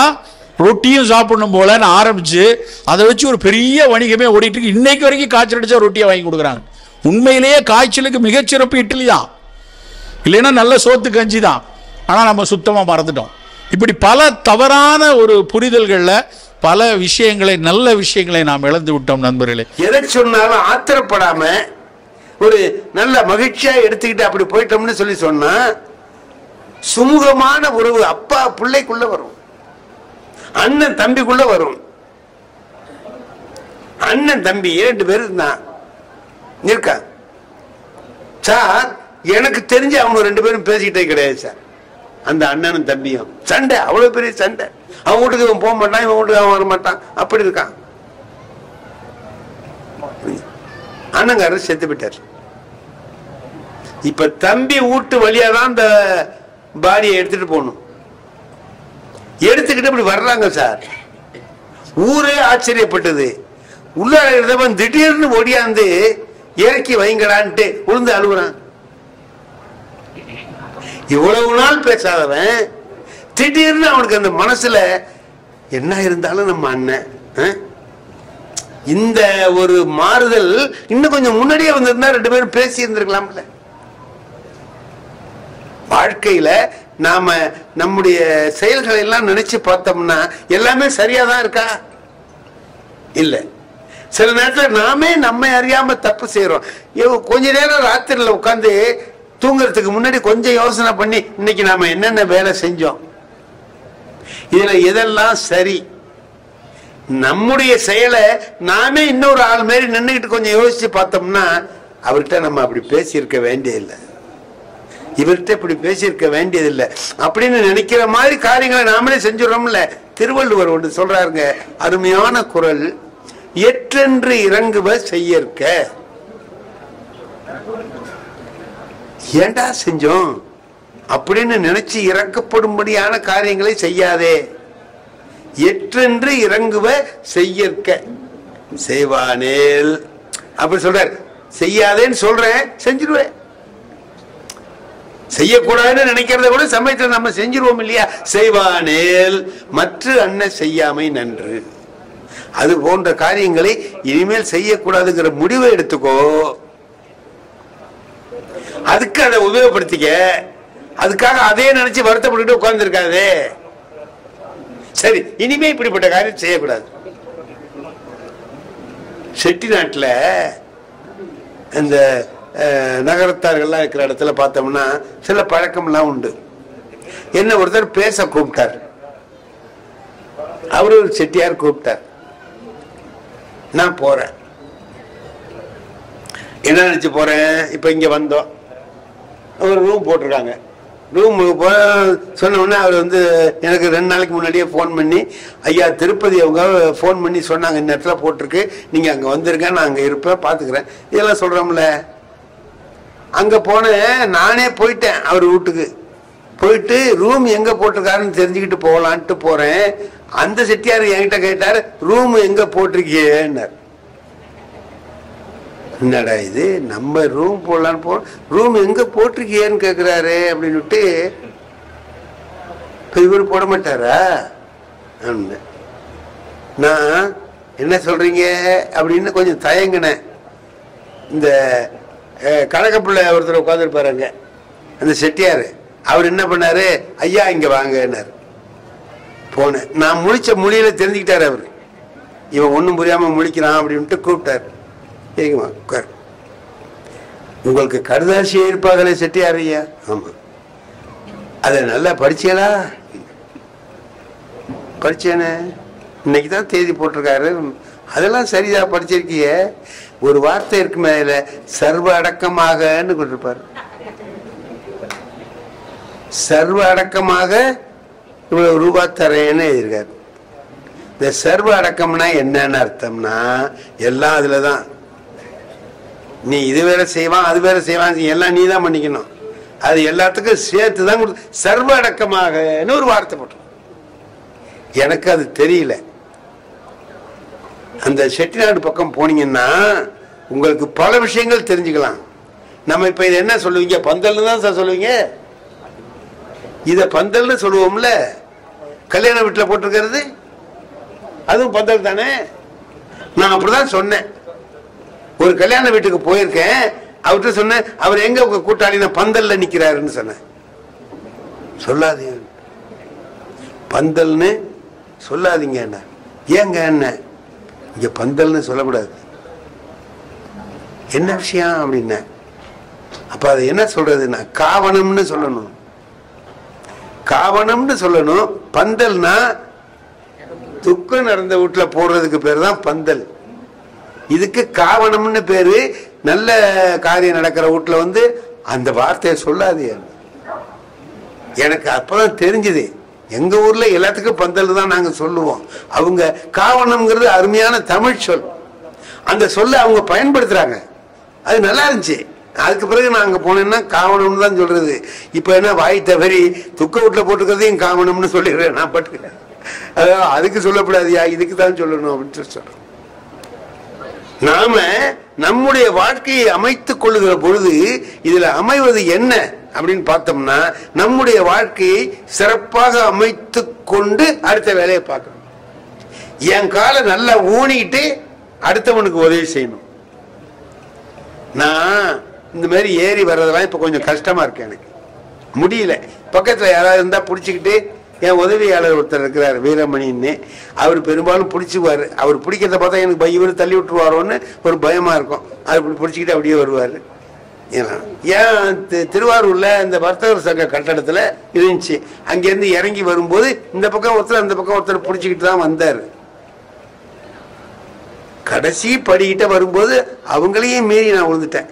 ரொட்டியும் சாப்பிடணும் போலன்னு ஆரம்பித்து அதை வச்சு ஒரு பெரிய வணிகமே ஓடிட்டு இருக்கு. இன்னைக்கு வரைக்கும் காய்ச்சல் அடித்தா ரொட்டியை வாங்கி கொடுக்குறாங்க. உண்மையிலேயே காய்ச்சலுக்கு மிகச்சிறப்பு இட்லி தான், இல்லைன்னா நல்ல சோத்து கஞ்சி தான். ஆனால் நம்ம சுத்தமாக மறந்துட்டோம். இப்படி பல தவறான ஒரு புரிதல்களில் பல விஷயங்களை, நல்ல விஷயங்களை நாம் இழந்து விட்டோம் நண்பர்களே. எதை சொன்னாலும் ஆத்திரப்படாம ஒரு நல்ல மகிழ்ச்சியா எடுத்துக்கிட்டு அப்படி போயிட்டோம்னு சொல்லி சொன்னா சுமூகமான உறவு அப்பா பிள்ளைக்குள்ள வரும், அண்ணன் தம்பிக்குள்ள வரும். அண்ணன் தம்பி 2 பேரும் தான் இருக்கா சார். எனக்கு தெரிஞ்சு அவங்க 2 பேரும் பேசிக்கிட்டே கிடையாது சார். அந்த அண்ணனும் தம்பியும் சண்டை, அவ்வளவு பெரிய சண்டை. அவன் வீட்டுக்கு இவன் போக மாட்டான், இவன் வீட்டுக்கு அவன் வர மாட்டான், அப்படி இருக்கான். அண்ணங்காரர் செத்து விட்டார். இப்ப தம்பி வீட்டு வழியாதான் அந்த பாடியை எடுத்துட்டு போகணும். எடுத்துக்கிட்டு இப்படி வர்றாங்க சார். ஊரே ஆச்சரியப்பட்டது. உள்ள இருந்தவன் திடீர்னு ஓடியாந்து இறக்கி வைங்கடான்ட்டு உளுந்து அழுகுறான். இவ்வளவு நாள் பேசாதவன் திடீர்னு அவனுக்கு அந்த மனசுல என்ன இருந்தாலும் நம்ம அண்ணன், இந்த ஒரு மாறுதல் இன்னும் கொஞ்சம் முன்னாடியே வந்திருந்தா 2 பேரும் பேசி இருந்திருக்கலாம்ல. வாழ்க்கையில நாம நம்முடைய செயல்களை எல்லாம் நினைச்சு பார்த்தோம்னா எல்லாமே சரியாதான் இருக்கா? இல்ல. சில நேரத்தில் நாமே நம்மை அறியாம தப்பு செய்யறோம். கொஞ்ச நேரம் ராத்திரில உட்காந்து தூங்குறதுக்கு முன்னாடி கொஞ்சம் யோசனை பண்ணி இன்னைக்கு நாம என்னென்ன வேலை செஞ்சோம், இதுல எதெல்லாம் சரி? நம்முடைய செயலை நாமே இன்னொரு ஆள் மாரி நின்றுகிட்டு கொஞ்சம் யோசிச்சு பார்த்தோம்னா அவர்கிட்ட நம்ம அப்படி பேசியிருக்க வேண்டியதில்லை, இவர்கிட்ட இப்படி பேசியிருக்க வேண்டியதில்லை அப்படின்னு நினைக்கிற மாதிரி காரியங்களை நாமளே செஞ்சுடுறோம்ல. திருவள்ளுவர் ஒன்று சொல்றாருங்க, அருமையான குரல், எற்றென்று இறங்குவ செய்யற்க. ஏண்டா செஞ்சோம் அப்படின்னு நினைச்சு இறக்கப்படும்படியான காரியங்களை செய்யாதே. எற்றென்று இறங்குவ செய்யற்க செய்வானேல் அப்படி சொல்றாரு. செய்யாதேன்னு சொல்றேன், செஞ்சிருவேன். செய்யக்கூடாதுன்னு நினைக்கிறத கூட சமயத்தில் நம்ம செஞ்சிருவோம் இல்லையா? செய்வானேல் மற்ற அன்ன செய்யாமை நன்று. அது போன்ற காரியங்களை இனிமேல் செய்யக்கூடாதுங்கிற முடிவை எடுத்துக்கோ. அதுக்கு அதை உபயோகப்படுத்திக்க. அதுக்காக அதே நினைச்சு வருத்தப்பட்டு உட்கார்ந்து இருக்காதே. சரி, இனிமே இப்படிப்பட்ட காரியம் செய்யக்கூடாது. செட்டி நாட்டில் இந்த நகரத்தார்கள்லாம் இருக்கிற இடத்துல பார்த்தோம்னா சில பழக்கம்லாம் உண்டு. என்ன ஒருத்தர் பேச கூப்பிட்டார், அவரு ஒரு செட்டியார் கூப்பிட்டார். நான் போறேன். என்ன நினைச்சு போறேன்? இப்ப இங்க வந்தோம், ஒரு ரூம் போட்டிருக்காங்க. ரூமுக்கு சொன்ன உடனே அவர் வந்து எனக்கு 2 நாளைக்கு முன்னாடியே ஃபோன் பண்ணி, ஐயா திருப்பதி அவங்க ஃபோன் பண்ணி சொன்னாங்க, இந்த இடத்துல போட்டிருக்கு, நீங்கள் அங்கே வந்துருங்க, நான் அங்கே இருப்பேன், பார்த்துக்கிறேன், இதெல்லாம் சொல்கிறோம்ல. அங்கே போனேன், நானே போயிட்டேன். அவர் வீட்டுக்கு போயிட்டு ரூம் எங்கே போட்டிருக்காருன்னு தெரிஞ்சுக்கிட்டு போகலான்ட்டு போகிறேன். அந்த செட்டியார் என்கிட்ட கேட்டார், ரூம் எங்கே போட்டிருக்கியேன்னார். என்னடா இது, நம்ம ரூம் போடலான்னு போறோம், ரூம் எங்க போட்டிருக்கியேன்னு கேட்கிறாரு அப்படின்னுட்டு. இவர் போட மாட்டாரா? நான் என்ன சொல்றீங்க அப்படின்னு கொஞ்சம் தயங்கினேன். இந்த கணக்கப்புள்ள ஒருத்தர் உட்காந்துருப்பாருங்க, அந்த செட்டியாரு. அவர் என்ன பண்ணாரு, ஐயா இங்க வாங்கினார். போனேன். நான் முழிச்ச மொழியில தெரிஞ்சுக்கிட்டாரு அவரு, இவன் ஒன்றும் புரியாம முழிக்கிறான் அப்படின்ட்டு கூப்பிட்டாரு. உங்களுக்கு கடுதாசி இருப்பாங்களே செட்டியார் ஐயா? ஆமா. அத நல்லா படிச்சீங்களா? படிச்சேனே, இன்னைக்கு தான் தேதி போட்டிருக்காரு. அதெல்லாம் சரிதான், படிச்சிருக்கிய. ஒரு வார்த்தை இருக்கு மேல, சர்வ அடக்கமாகன்னு கொடுத்திருப்பாரு. சர்வ அடக்கமாக இவ்வளவு ரூபாய் தரேன்னு எழுதியிருக்காரு. இந்த சர்வ அடக்கம்னா என்னன்னு அர்த்தம்னா, எல்லாம் அதுலதான். நீ இது வேற செய்வான், அது வேற செய்வான், எல்லாம் நீ தான் பண்ணிக்கணும். அது எல்லாத்துக்கும் சேர்த்து தான் சர்வ அடக்கமாக ஒரு வார்த்தை போட்டு. எனக்கு அது தெரியல. அந்த செட்டிநாடு பக்கம் போனீங்கன்னா உங்களுக்கு பல விஷயங்கள் தெரிஞ்சுக்கலாம். நம்ம இப்ப இதை என்ன சொல்லுவீங்க, பந்தல்னு தான் சார் சொல்லுவீங்க. இத பந்தல்னு சொல்லுவோம்ல, கல்யாண வீட்டுல போட்டிருக்கிறது அதுவும் பந்தல் தானே. நான் அப்படிதான் சொன்னேன். ஒரு கல்யாண வீட்டுக்கு போயிருக்கேன், அவர்கிட்ட சொன்னேன், அவர் எங்க உங்க கூட்டாளி பந்தல்ல நிக்கிறாருன்னு சொன்னேன். சொல்லாதீங்க, பந்தல்னு சொல்லாதீங்க. என்ன ஏங்க, என்ன இங்க பந்தல்னு சொல்லக்கூடாது, என்ன விஷயம் அப்படின்னா, அப்ப அது என்ன சொல்றதுன்னா காவணம்னு சொல்லணும். காவணம்னு சொல்லணும். பந்தல்னா துக்கம் நடந்த வீட்டுல போடுறதுக்கு பேர் தான் பந்தல். இதுக்கு காவணம்னு பேரு. நல்ல காரியம் நடக்கிற வீட்டுல வந்து அந்த வார்த்தையை சொல்லாது. எனக்கு அப்பதான் தெரிஞ்சது, எங்க ஊர்ல எல்லாத்துக்கும் பந்தல் தான் நாங்க சொல்லுவோம். அவங்க காவணம்ங்கிறது அருமையான தமிழ் சொல். அந்த சொல்ல அவங்க பயன்படுத்துறாங்க, அது நல்லா இருந்துச்சு. அதுக்கு பிறகு நான் அங்க போனேன்னா காவணம்னு தான் சொல்றது. இப்ப என்ன வாய் தவறி துக்க வீட்டுல போட்டுக்கிறதையும் காவணம்னு சொல்லிடுறேன் நான் பட்டுக்கிறேன். அதாவது அதுக்கு சொல்லக்கூடாதுயா, இதுக்கு தான் சொல்லணும் அப்படின்னு சொல்றேன். நாம நம்முடைய வாழ்க்கையை அமைத்துக் கொள்ளுகிற பொழுது இதுல அமைவது என்ன அப்படின்னு பார்த்தோம்னா, நம்முடைய வாழ்க்கையை சிறப்பாக அமைத்து கொண்டு அடுத்த வேலையை பார்க்கணும். என் காலை நல்லா ஊனிட்டு அடுத்தவனுக்கு உதவி செய்யணும். நான் இந்த மாதிரி ஏறி வர்றதெல்லாம் இப்ப கொஞ்சம் கஷ்டமா இருக்கு, எனக்கு முடியல. பக்கத்துல யாராவது இருந்தா பிடிச்சிக்கிட்டு, என் உதவியாளர் ஒருத்தர் இருக்கிறார் வீரமணின்னு, அவர் பெரும்பாலும் பிடிச்சுக்குவாரு. அவர் பிடிக்கிறத பார்த்தா எனக்கு இவர் தள்ளி விட்டுருவாரோன்னு ஒரு பயமா இருக்கும். அது பிடிச்சிக்கிட்டு அப்படியே வருவாரு. ஏன் திருவாரூர்ல இந்த வர்த்தகர் சங்க கட்டடத்துல இருந்துச்சு. அங்கிருந்து இறங்கி வரும்போது இந்த பக்கம் ஒருத்தர் அந்த பக்கம் ஒருத்தர் பிடிச்சிக்கிட்டு தான் வந்தாரு. கடைசி படிக்கிட்ட வரும்போது அவங்களையும் மீறி நான் விழுந்துட்டேன்.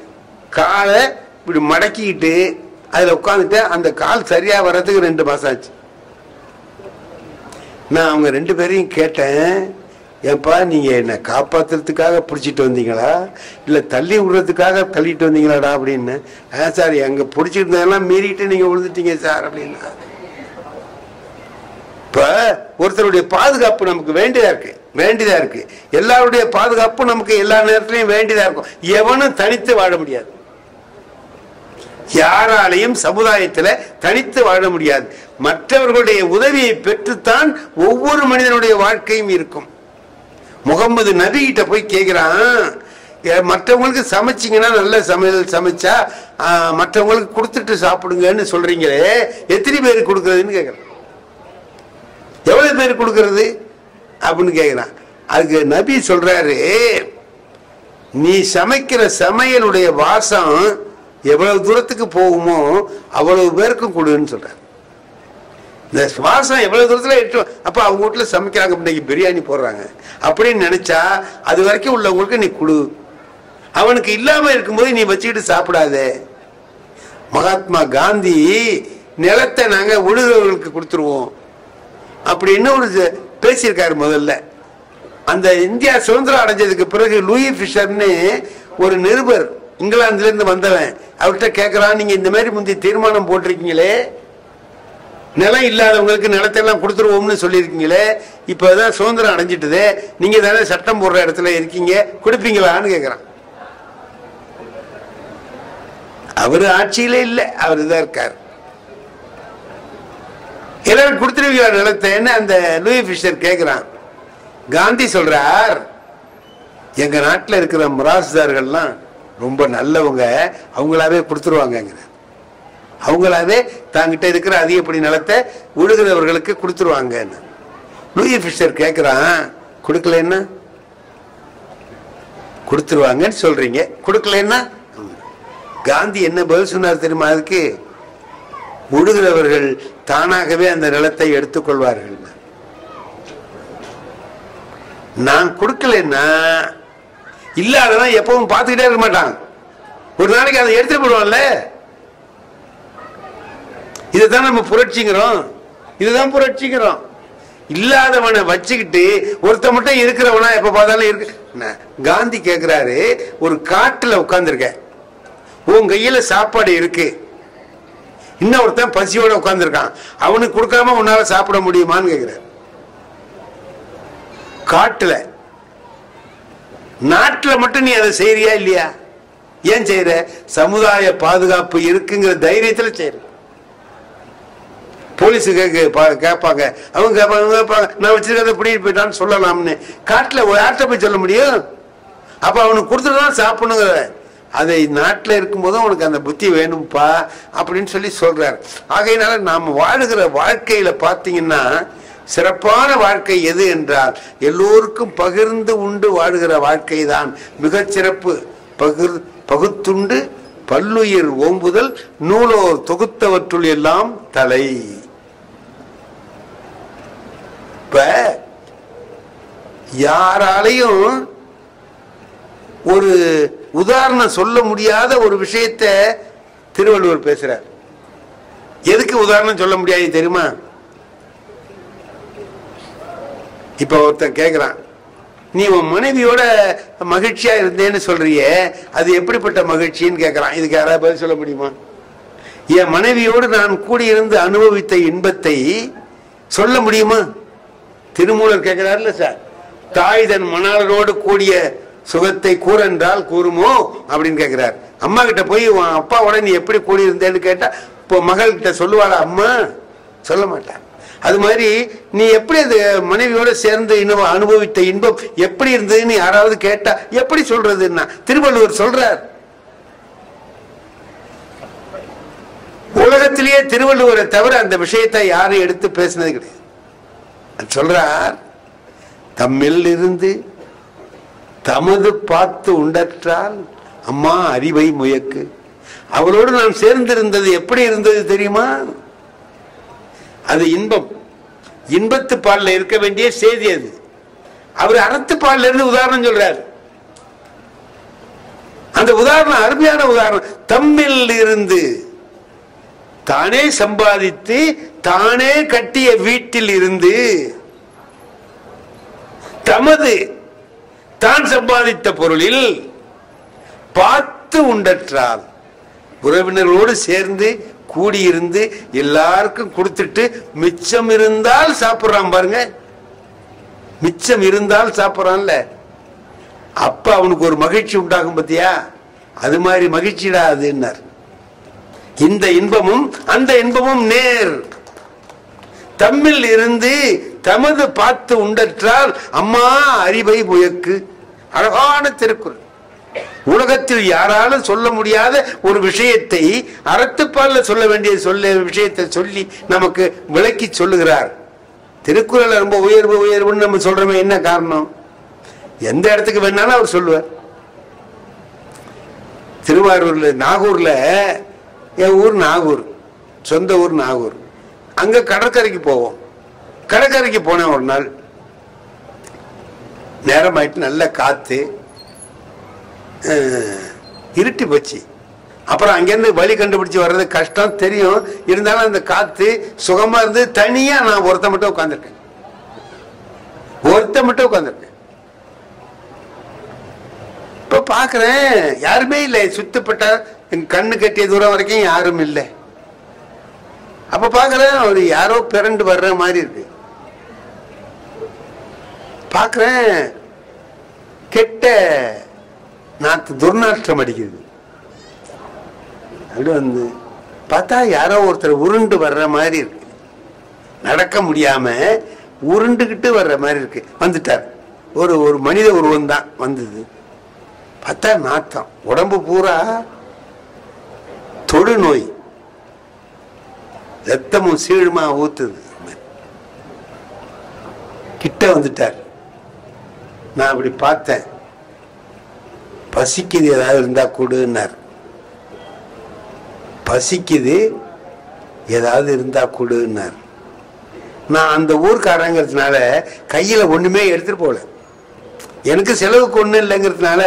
காலை இப்படி மடக்கிக்கிட்டு அதுல உட்காந்துட்டேன். அந்த கால் சரியா வர்றதுக்கு 2 மாசம் ஆச்சு. நான் அவங்க 2 பேரையும் கேட்டேன், ஏப்பா நீங்க என்ன காப்பாத்துறதுக்காக பிடிச்சிட்டு வந்தீங்களா இல்ல தள்ளி விடுறதுக்காக தள்ளிட்டு வந்தீங்களாடா அப்படின்னு. சார் எங்க பிடிச்சிட்டு இருந்ததெல்லாம் மீறிட்டு நீங்க விழுந்துட்டீங்க சார் அப்படின்னா. இப்ப ஒருத்தருடைய பாதுகாப்பு நமக்கு வேண்டியதா இருக்கு. எல்லாருடைய பாதுகாப்பு நமக்கு எல்லா நேரத்திலையும் வேண்டியதா இருக்கும். எவனும் தனித்து வாழ முடியாது. யாராலையும் சமுதாயத்துல தனித்து வாழ முடியாது. மற்றவர்களுடைய உதவியை பெற்றுத்தான் ஒவ்வொரு மனிதனுடைய வாழ்க்கையும் இருக்கும். முகமது நபி கிட்ட போய் கேட்கிறான், மற்றவங்களுக்கு சமைச்சிங்கன்னா நல்ல சமையல் சமைச்சா மற்றவங்களுக்கு கொடுத்துட்டு சாப்பிடுங்கன்னு சொல்றீங்களே, எத்தனை பேருக்கு கொடுக்கறதுன்னு கேட்கிறான். எவ்வளவு பேர் கொடுக்கறது அப்படின்னு கேட்கிறான். அதுக்கு நபி சொல்றாரு, நீ சமைக்கிற சமையலுடைய வாசம் எவ்வளவு தூரத்துக்கு போகுமோ அவ்வளவு பேருக்கும் கொடுன்னு சொல்றாரு. இந்த வாசம் எவ்வளவு தூரத்துல எட்டும். அப்ப அவங்க வீட்டுல சமைக்கிறாங்க, இன்னைக்கு பிரியாணி போடுறாங்க அப்படின்னு நினைச்சா அது வரைக்கும் உள்ளவங்களுக்கு நீ கொடு. அவனுக்கு இல்லாம இருக்கும்போது நீ வச்சுக்கிட்டு சாப்பிடாத. மகாத்மா காந்தி நிலத்தை நாங்க உழுகிறவர்களுக்கு கொடுத்துருவோம் அப்படின்னு ஒரு பேசியிருக்காரு. முதல்ல அந்த இந்தியா சுதந்திரம் அடைஞ்சதுக்கு பிறகு லூயி ஃபிஷர்னு ஒரு நிருபர் இங்கிலாந்துல இருந்து வந்தவன் அவர்கிட்ட கேட்கிறான், நீங்க இந்த மாதிரி முந்தைய தீர்மானம் போட்டிருக்கீங்களே, நிலம் இல்லாதவங்களுக்கு நிலத்தை எல்லாம் கொடுத்துருவோம்னு சொல்லியிருக்கீங்களே, இப்பதான் சுதந்திரம் அடைஞ்சிட்டது, நீங்க தானே சட்டம் போடுற இடத்துல இருக்கீங்க, கொடுப்பீங்களான்னு கேட்கிறான். அவரு ஆட்சியிலே இல்லை, அவரு தான் இருக்காரு. எல்லாரும் கொடுத்துருவீங்களா நிலத்தைன்னு அந்த லூயி ஃபிஷர் கேட்கிறான். காந்தி சொல்றார், எங்க நாட்டில் இருக்கிற மிராஸ்தார்கள்லாம் ரொம்ப நல்லவங்க, அவங்களாவே கொடுத்துருவாங்க. அவங்களாவே தாங்கிட்ட இருக்கிற அதிகப்படி நிலத்தை உழுகிறவர்களுக்கு கொடுத்துருவாங்க. லூயி ஃபிஷர் கேட்கிறான், கொடுக்கலன்னா கொடுத்துருவாங்கன்னு சொல்றீங்க, கொடுக்கலன்னா? காந்தி என்ன பதில் சொன்னார் தெரியுமா? அதுக்கு, உழுகிறவர்கள் தானாகவே அந்த நிலத்தை எடுத்துக்கொள்வார்கள். நான் கொடுக்கலன்னா இல்லாதவன் எப்பவும் பார்த்துக்கிட்டே இருக்க மாட்டான், ஒரு நாளைக்கு அதை எடுத்துட்டு போடுவான்ல. இதுதான் நம்ம புரட்சிங்கிறோம், இதுதான் புரட்சிங்கிறோம். இல்லாதவனை வச்சுக்கிட்டு ஒருத்த மட்டும் இருக்கிறவனா எப்ப பார்த்தாலும் இருக்கு. காந்தி கேட்கிறாரு, ஒரு காட்டுல உட்கார்ந்துருக்க, உன் கையில சாப்பாடு இருக்கு, இன்னொருத்தன் பசியோட உட்கார்ந்துருக்கான், அவனுக்கு கொடுக்காம உன்னால சாப்பிட முடியுமான்னு கேட்கிறார். காட்டுல, நாட்டுல மட்டும் நீ அதை செய்யறியா இல்லையா? ஏன் செய்யற? சமுதாய பாதுகாப்பு இருக்குங்கிற தைரியத்துல செய்யற. போலீஸு கேட்பாங்க, அவங்க கேட்பாங்க, நான் வச்சிருக்கிறத பிடிக்கிட்டு போயிட்டான்னு சொல்லலாம்னு. காட்டுல யார்கிட்ட போய் சொல்ல முடியும்? அப்ப அவனுக்கு கொடுத்துட்டுதான் சாப்பிடணுங்கிற. அதை நாட்டில் இருக்கும்போதும் உனக்கு அந்த புத்தி வேணும்பா அப்படின்னு சொல்லி சொல்றாரு. ஆகையினால நாம் வாழுகிற வாழ்க்கையில பார்த்தீங்கன்னா சிறப்பான வாழ்க்கை எது என்றால் எல்லோருக்கும் பகிர்ந்து உண்டு வாழுகிற வாழ்க்கை தான் மிகச் சிறப்பு. பகுத்துண்டு பல்லுயிர் ஓம்புதல் நூலோர் தொகுத்தவற்றுள் எல்லாம் தலை. இப்ப யாராலையும் ஒரு உதாரணம் சொல்ல முடியாத ஒரு விஷயத்தை திருவள்ளுவர் பேசுறார். எதுக்கு உதாரணம் சொல்ல முடியாது தெரியுமா? இப்ப ஒருத்தன் கேட்கிறான், நீ உன் மனைவியோட மகிழ்ச்சியா இருந்தேன்னு சொல்றியே, அது எப்படிப்பட்ட மகிழ்ச்சின்னு கேட்கிறான். இதுக்கு யாராவது பதில் சொல்ல முடியுமா? என் மனைவியோடு நான் கூடியிருந்து அனுபவித்த இன்பத்தை சொல்ல முடியுமா? திருமூலர் கேட்கிறார்ல சார், தாய் தன் மணாளரோடு கூடிய சுகத்தை கூறென்றால் கூறுமோ அப்படின்னு கேட்கிறார். அம்மா கிட்ட போய் உன் அப்பாவோட நீ எப்படி கூடியிருந்தேன்னு கேட்டா இப்போ மகள் கிட்ட சொல்லுவாளா? அம்மா சொல்ல மாட்டார். அது மாதிரி நீ எப்படி அது மனைவியோட சேர்ந்து அனுபவித்த இன்பம் எப்படி இருந்ததுன்னு யாராவது கேட்டா எப்படி சொல்றதுன்னா திருவள்ளுவர் சொல்றார். உலகத்திலேயே திருவள்ளுவரை தவிர அந்த விஷயத்தை யாரும் எடுத்து பேசினது கிடையாது. சொல்றார், தம்மில் இருந்து தமது பார்த்து உண்டற்றால் அம்மா அறிவை முயக்கு. அவளோடு நாம் சேர்ந்திருந்தது எப்படி இருந்தது தெரியுமா? அது இன்பம். இன்பத்து பால்ல இருக்க வேண்டிய செய்தி அது. அவர் அறத்து பால்ல இருந்து உதாரணம் சொல்றாரு. அந்த உதாரணம் அருமையான உதாரணம். தம்மில் இருந்து தானே சம்பாதித்து தானே கட்டிய வீட்டில் இருந்து தமது தான் சம்பாதித்த பொருளில் பார்த்து உண்டற்றால், உறவினர்களோடு சேர்ந்து கூடியிருந்து எல்லாருக்கும் கொடுத்துட்டு மிச்சம் இருந்தால் சாப்பிடுறான் பாருங்க. மிச்சம் இருந்தால் சாப்பிடுறான்ல, அப்ப அவனுக்கு ஒரு மகிழ்ச்சி உண்டாகும் பத்தியா? அது மாதிரி மகிழ்ச்சிடா அதுன்னார். இந்த இன்பமும் அந்த இன்பமும் நேர். தம்மில் இருந்து தமது பார்த்து உண்டற்றால் அம்மா அறிவை முயக்கு. அழகான திருக்குறள். உலகத்தில் யாராலும் சொல்ல முடியாத ஒரு விஷயத்தை அறத்துப்பால்ல சொல்ல வேண்டிய விஷயத்தை சொல்லி நமக்கு விளக்கி சொல்லுகிறார். திருக்குறள் ரொம்ப உயர்வு உயர்வுன்னு நம்ம சொல்றோமே, என்ன காரணம்? எந்த இடத்துக்கு வேணாலும் அவர் சொல்லுவார். திருவாரூர்ல, நாகூர்ல, என் ஊர் நாகூர், சொந்த ஊர் நாகூர். அங்க கடற்கரைக்கு போவோம். கடற்கரைக்கு போனேன் ஒரு நாள். நேரமாயிட்டு நல்ல காத்து, இருட்டி போச்சு. அப்புறம் அங்கிருந்து வழி கண்டுபிடிச்சு வர்றது கஷ்டம் தெரியும். இருந்தாலும் அந்த காத்து சுகமா இருந்து தனியா நான் ஒருத்த மட்டும் உட்கார்ந்துருக்கேன். இப்ப பாக்குறேன் யாருமே இல்லை. சுத்தப்பட்ட கண்ணு கட்டிய தூரம் வரைக்கும் யாரும் இல்லை. அப்ப பாக்குறேன் ஒரு யாரோ பிறண்டு வர்ற மாதிரி இருக்கு. பாக்குறேன் கெட்ட நாத்து துர்நாற்றம் அடிக்குது. அப்படி வந்து பார்த்தா யாரோ ஒருத்தர் உருண்டு வர்ற மாதிரி இருக்கு. நடக்க முடியாம உருண்டுகிட்டு வர்ற மாதிரி இருக்கு. வந்துட்டார். ஒரு மனித உருவம் தான் வந்தது. பார்த்தா நாத்தம், உடம்பு பூரா தொடு நோய், ரத்தமும் சீழுமா ஊத்துது. கிட்ட வந்துட்டார். நான் அப்படி பார்த்தேன். பசிக்குது, ஏதாவது இருந்தா கொடுன்னார். பசிக்குது, ஏதாவது இருந்தா கொடுன்னார். நான் அந்த ஊர்க்காரங்கிறதுனால கையில ஒண்ணுமே எடுத்துட்டு போல. எனக்கு செலவுக்கு ஒண்ணு இல்லைங்கிறதுனால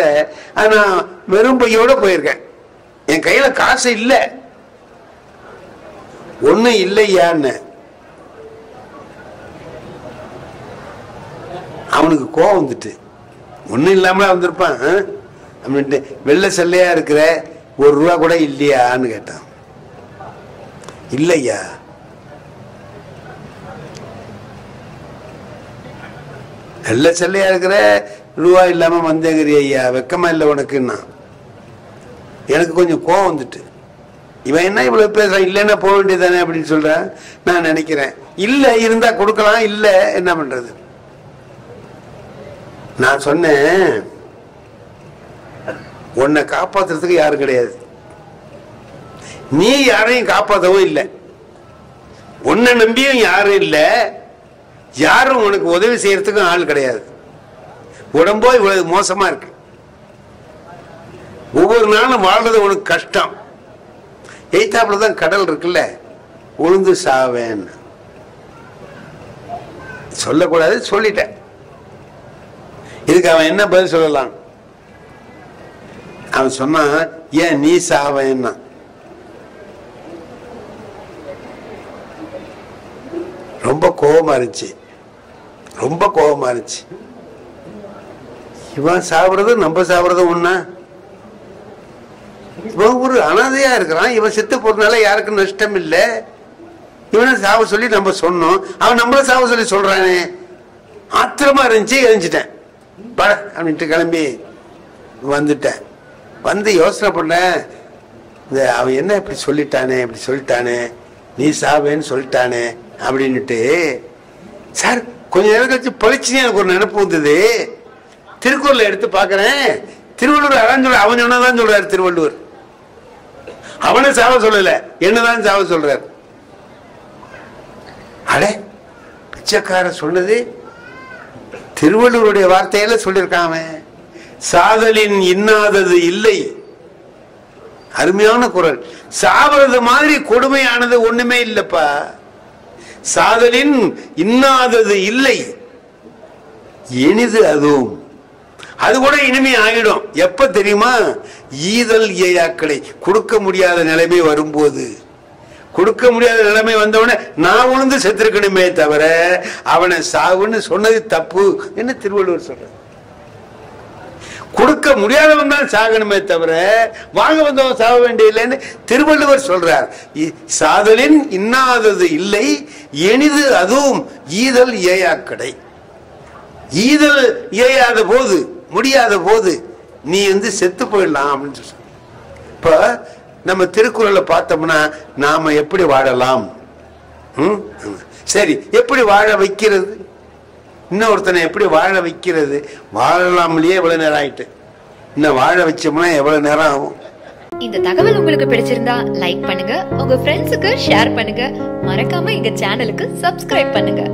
நான் வெறும் பையோட போயிருக்கேன். என் கையில காசு இல்லை, ஒண்ணு இல்லையான்னு. அவனுக்கு கோவம் வந்துட்டு, ஒன்னும் இல்லாம வந்திருப்பான் அப்படின்ட்டு, வெள்ளை செல்லையா இருக்கிற, ₹1 கூட இல்லையான்னு கேட்டான். இல்லையா, வெள்ளை செல்லையா இருக்கிற, ₹1 இல்லாம வந்தேங்கிறிய ஐயா, வெக்கமா இல்லை உனக்குன்னா. எனக்கு கொஞ்சம் கோவம் வந்துட்டு, இவன் என்ன இவ்வளவு பேசுறான், இல்லைன்னா போக வேண்டியதானே அப்படின்னு சொல்றான். நான் நினைக்கிறேன், இல்ல இருந்தா கொடுக்கலாம், இல்ல என்ன பண்றது. நான் சொன்னேன், உன்னை காப்பாத்துறதுக்கு யாரும் கிடையாது, நீ யாரையும் காப்பாற்றவும் இல்லை, உன்னை நம்பியும் யாரும் இல்லை, யாரும் உனக்கு உதவி செய்யறதுக்கும் ஆள் கிடையாது. உடம்போ இவ்வளவு மோசமா இருக்கு, ஒவ்வொரு நாளும் வாழ்றது உனக்கு கஷ்டம். எய்தாப்புலதான் கடல் இருக்குல்ல, உழுந்து சாவேன்னு சொல்லக்கூடாது, சொல்லிட்டேன். இதுக்கு அவன் என்ன பதில் சொல்லலாம்? அவன் சொன்னான், ஏன் நீ சாவேன்னா. ரொம்ப கோபமா இருந்துச்சு, ரொம்ப கோபமா இருந்துச்சு. இவன் சாப்பிடுறது நம்ம சாப்பிடுறது ஒண்ணா? இவன் ஒரு அனாதையா இருக்கிறான், இவன் செத்து போறதுனால யாருக்கும் நஷ்டம் இல்லை. இவனை சாவ சொல்லி நம்ம சொன்னோம், அவன் நம்மள சாவ சொல்லி சொல்றானே. ஆத்திரமா இருந்துச்சு, எரிஞ்சிட்டேன் பட அப்படின்ட்டு கிளம்பி வந்துட்டேன். வந்து யோசனை பண்ணேன், இந்த அவன் என்ன இப்படி சொல்லிட்டானே, இப்படி சொல்லிட்டானே, நீ சாவேன்னு சொல்லிட்டானே அப்படின்னுட்டு. சார் கொஞ்ச நேரம் கழிச்சு பழிச்சுன்னு எனக்கு ஒரு நினைப்பு வந்தது. திருக்குறளை எடுத்து பாக்குறேன், திருவள்ளுவர் அதான் சொல்ற, அவன் சொன்னதான் சொல்றாரு திருவள்ளுவர். அவனை சாவ சொல்லல, என்னதான் சாவ சொல்றாரு. அடே, பிச்சைக்கார சொன்னது திருவள்ளுவருடைய வார்த்தையில சொல்லியிருக்காம, சாதலின் இன்னாதது இல்லை, அருமையான குரல். சாவது மாதிரி கொடுமையானது ஒண்ணுமே இல்லப்பா. சாதலின் இன்னாதது இல்லை, இனிது அதுவும். அது கூட இனிமே ஆகிடும். எப்ப தெரியுமா? ஈதல் ஏயாக்களை கொடுக்க முடியாத நிலைமை வரும்போது. கொடுக்க முடியாத நிலைமை வந்தவன நான் உணர்ந்து செத்துருக்கணுமே தவிர அவனை சாவுன்னு சொன்னது தப்பு என்ன திருவள்ளுவர் சொல்ற. கொடுக்க முடியாதவன் தான் சாகணுமே தவிர வாங்க வந்தவன் சாக வேண்டியதில்லைன்னு திருவள்ளுவர் சொல்றார். சாதலின் இன்னாதது இல்லை, எனிது அதுவும் ஈதல் ஏயாக்கடை. ஈதல் ஏயாத போது, முடியாத போது நீ செத்து போயிடலாம் அப்படின்னு சொல்ற. இப்ப நம்ம திருக்குறளை பார்த்தோம்னா நாம எப்படி வாழலாம், சரி எப்படி வாழ வைக்கிறது, இன்னொருத்தனை எப்படி வாழ வைக்கிறது, வாழலாமலேயே எவ்வளவு நேரம் ஆயிட்டு, இன்னும் வாழ வச்சோம்னா எவ்வளவு நேரம் ஆகும். இந்த தகவல் உங்களுக்கு பிடிச்சிருந்தா லைக் பண்ணுங்க, உங்க ஃப்ரெண்ட்ஸுக்கு ஷேர் பண்ணுங்க, மறக்காம எங்க சேனலுக்கு சப்ஸ்கிரைப் பண்ணுங்க.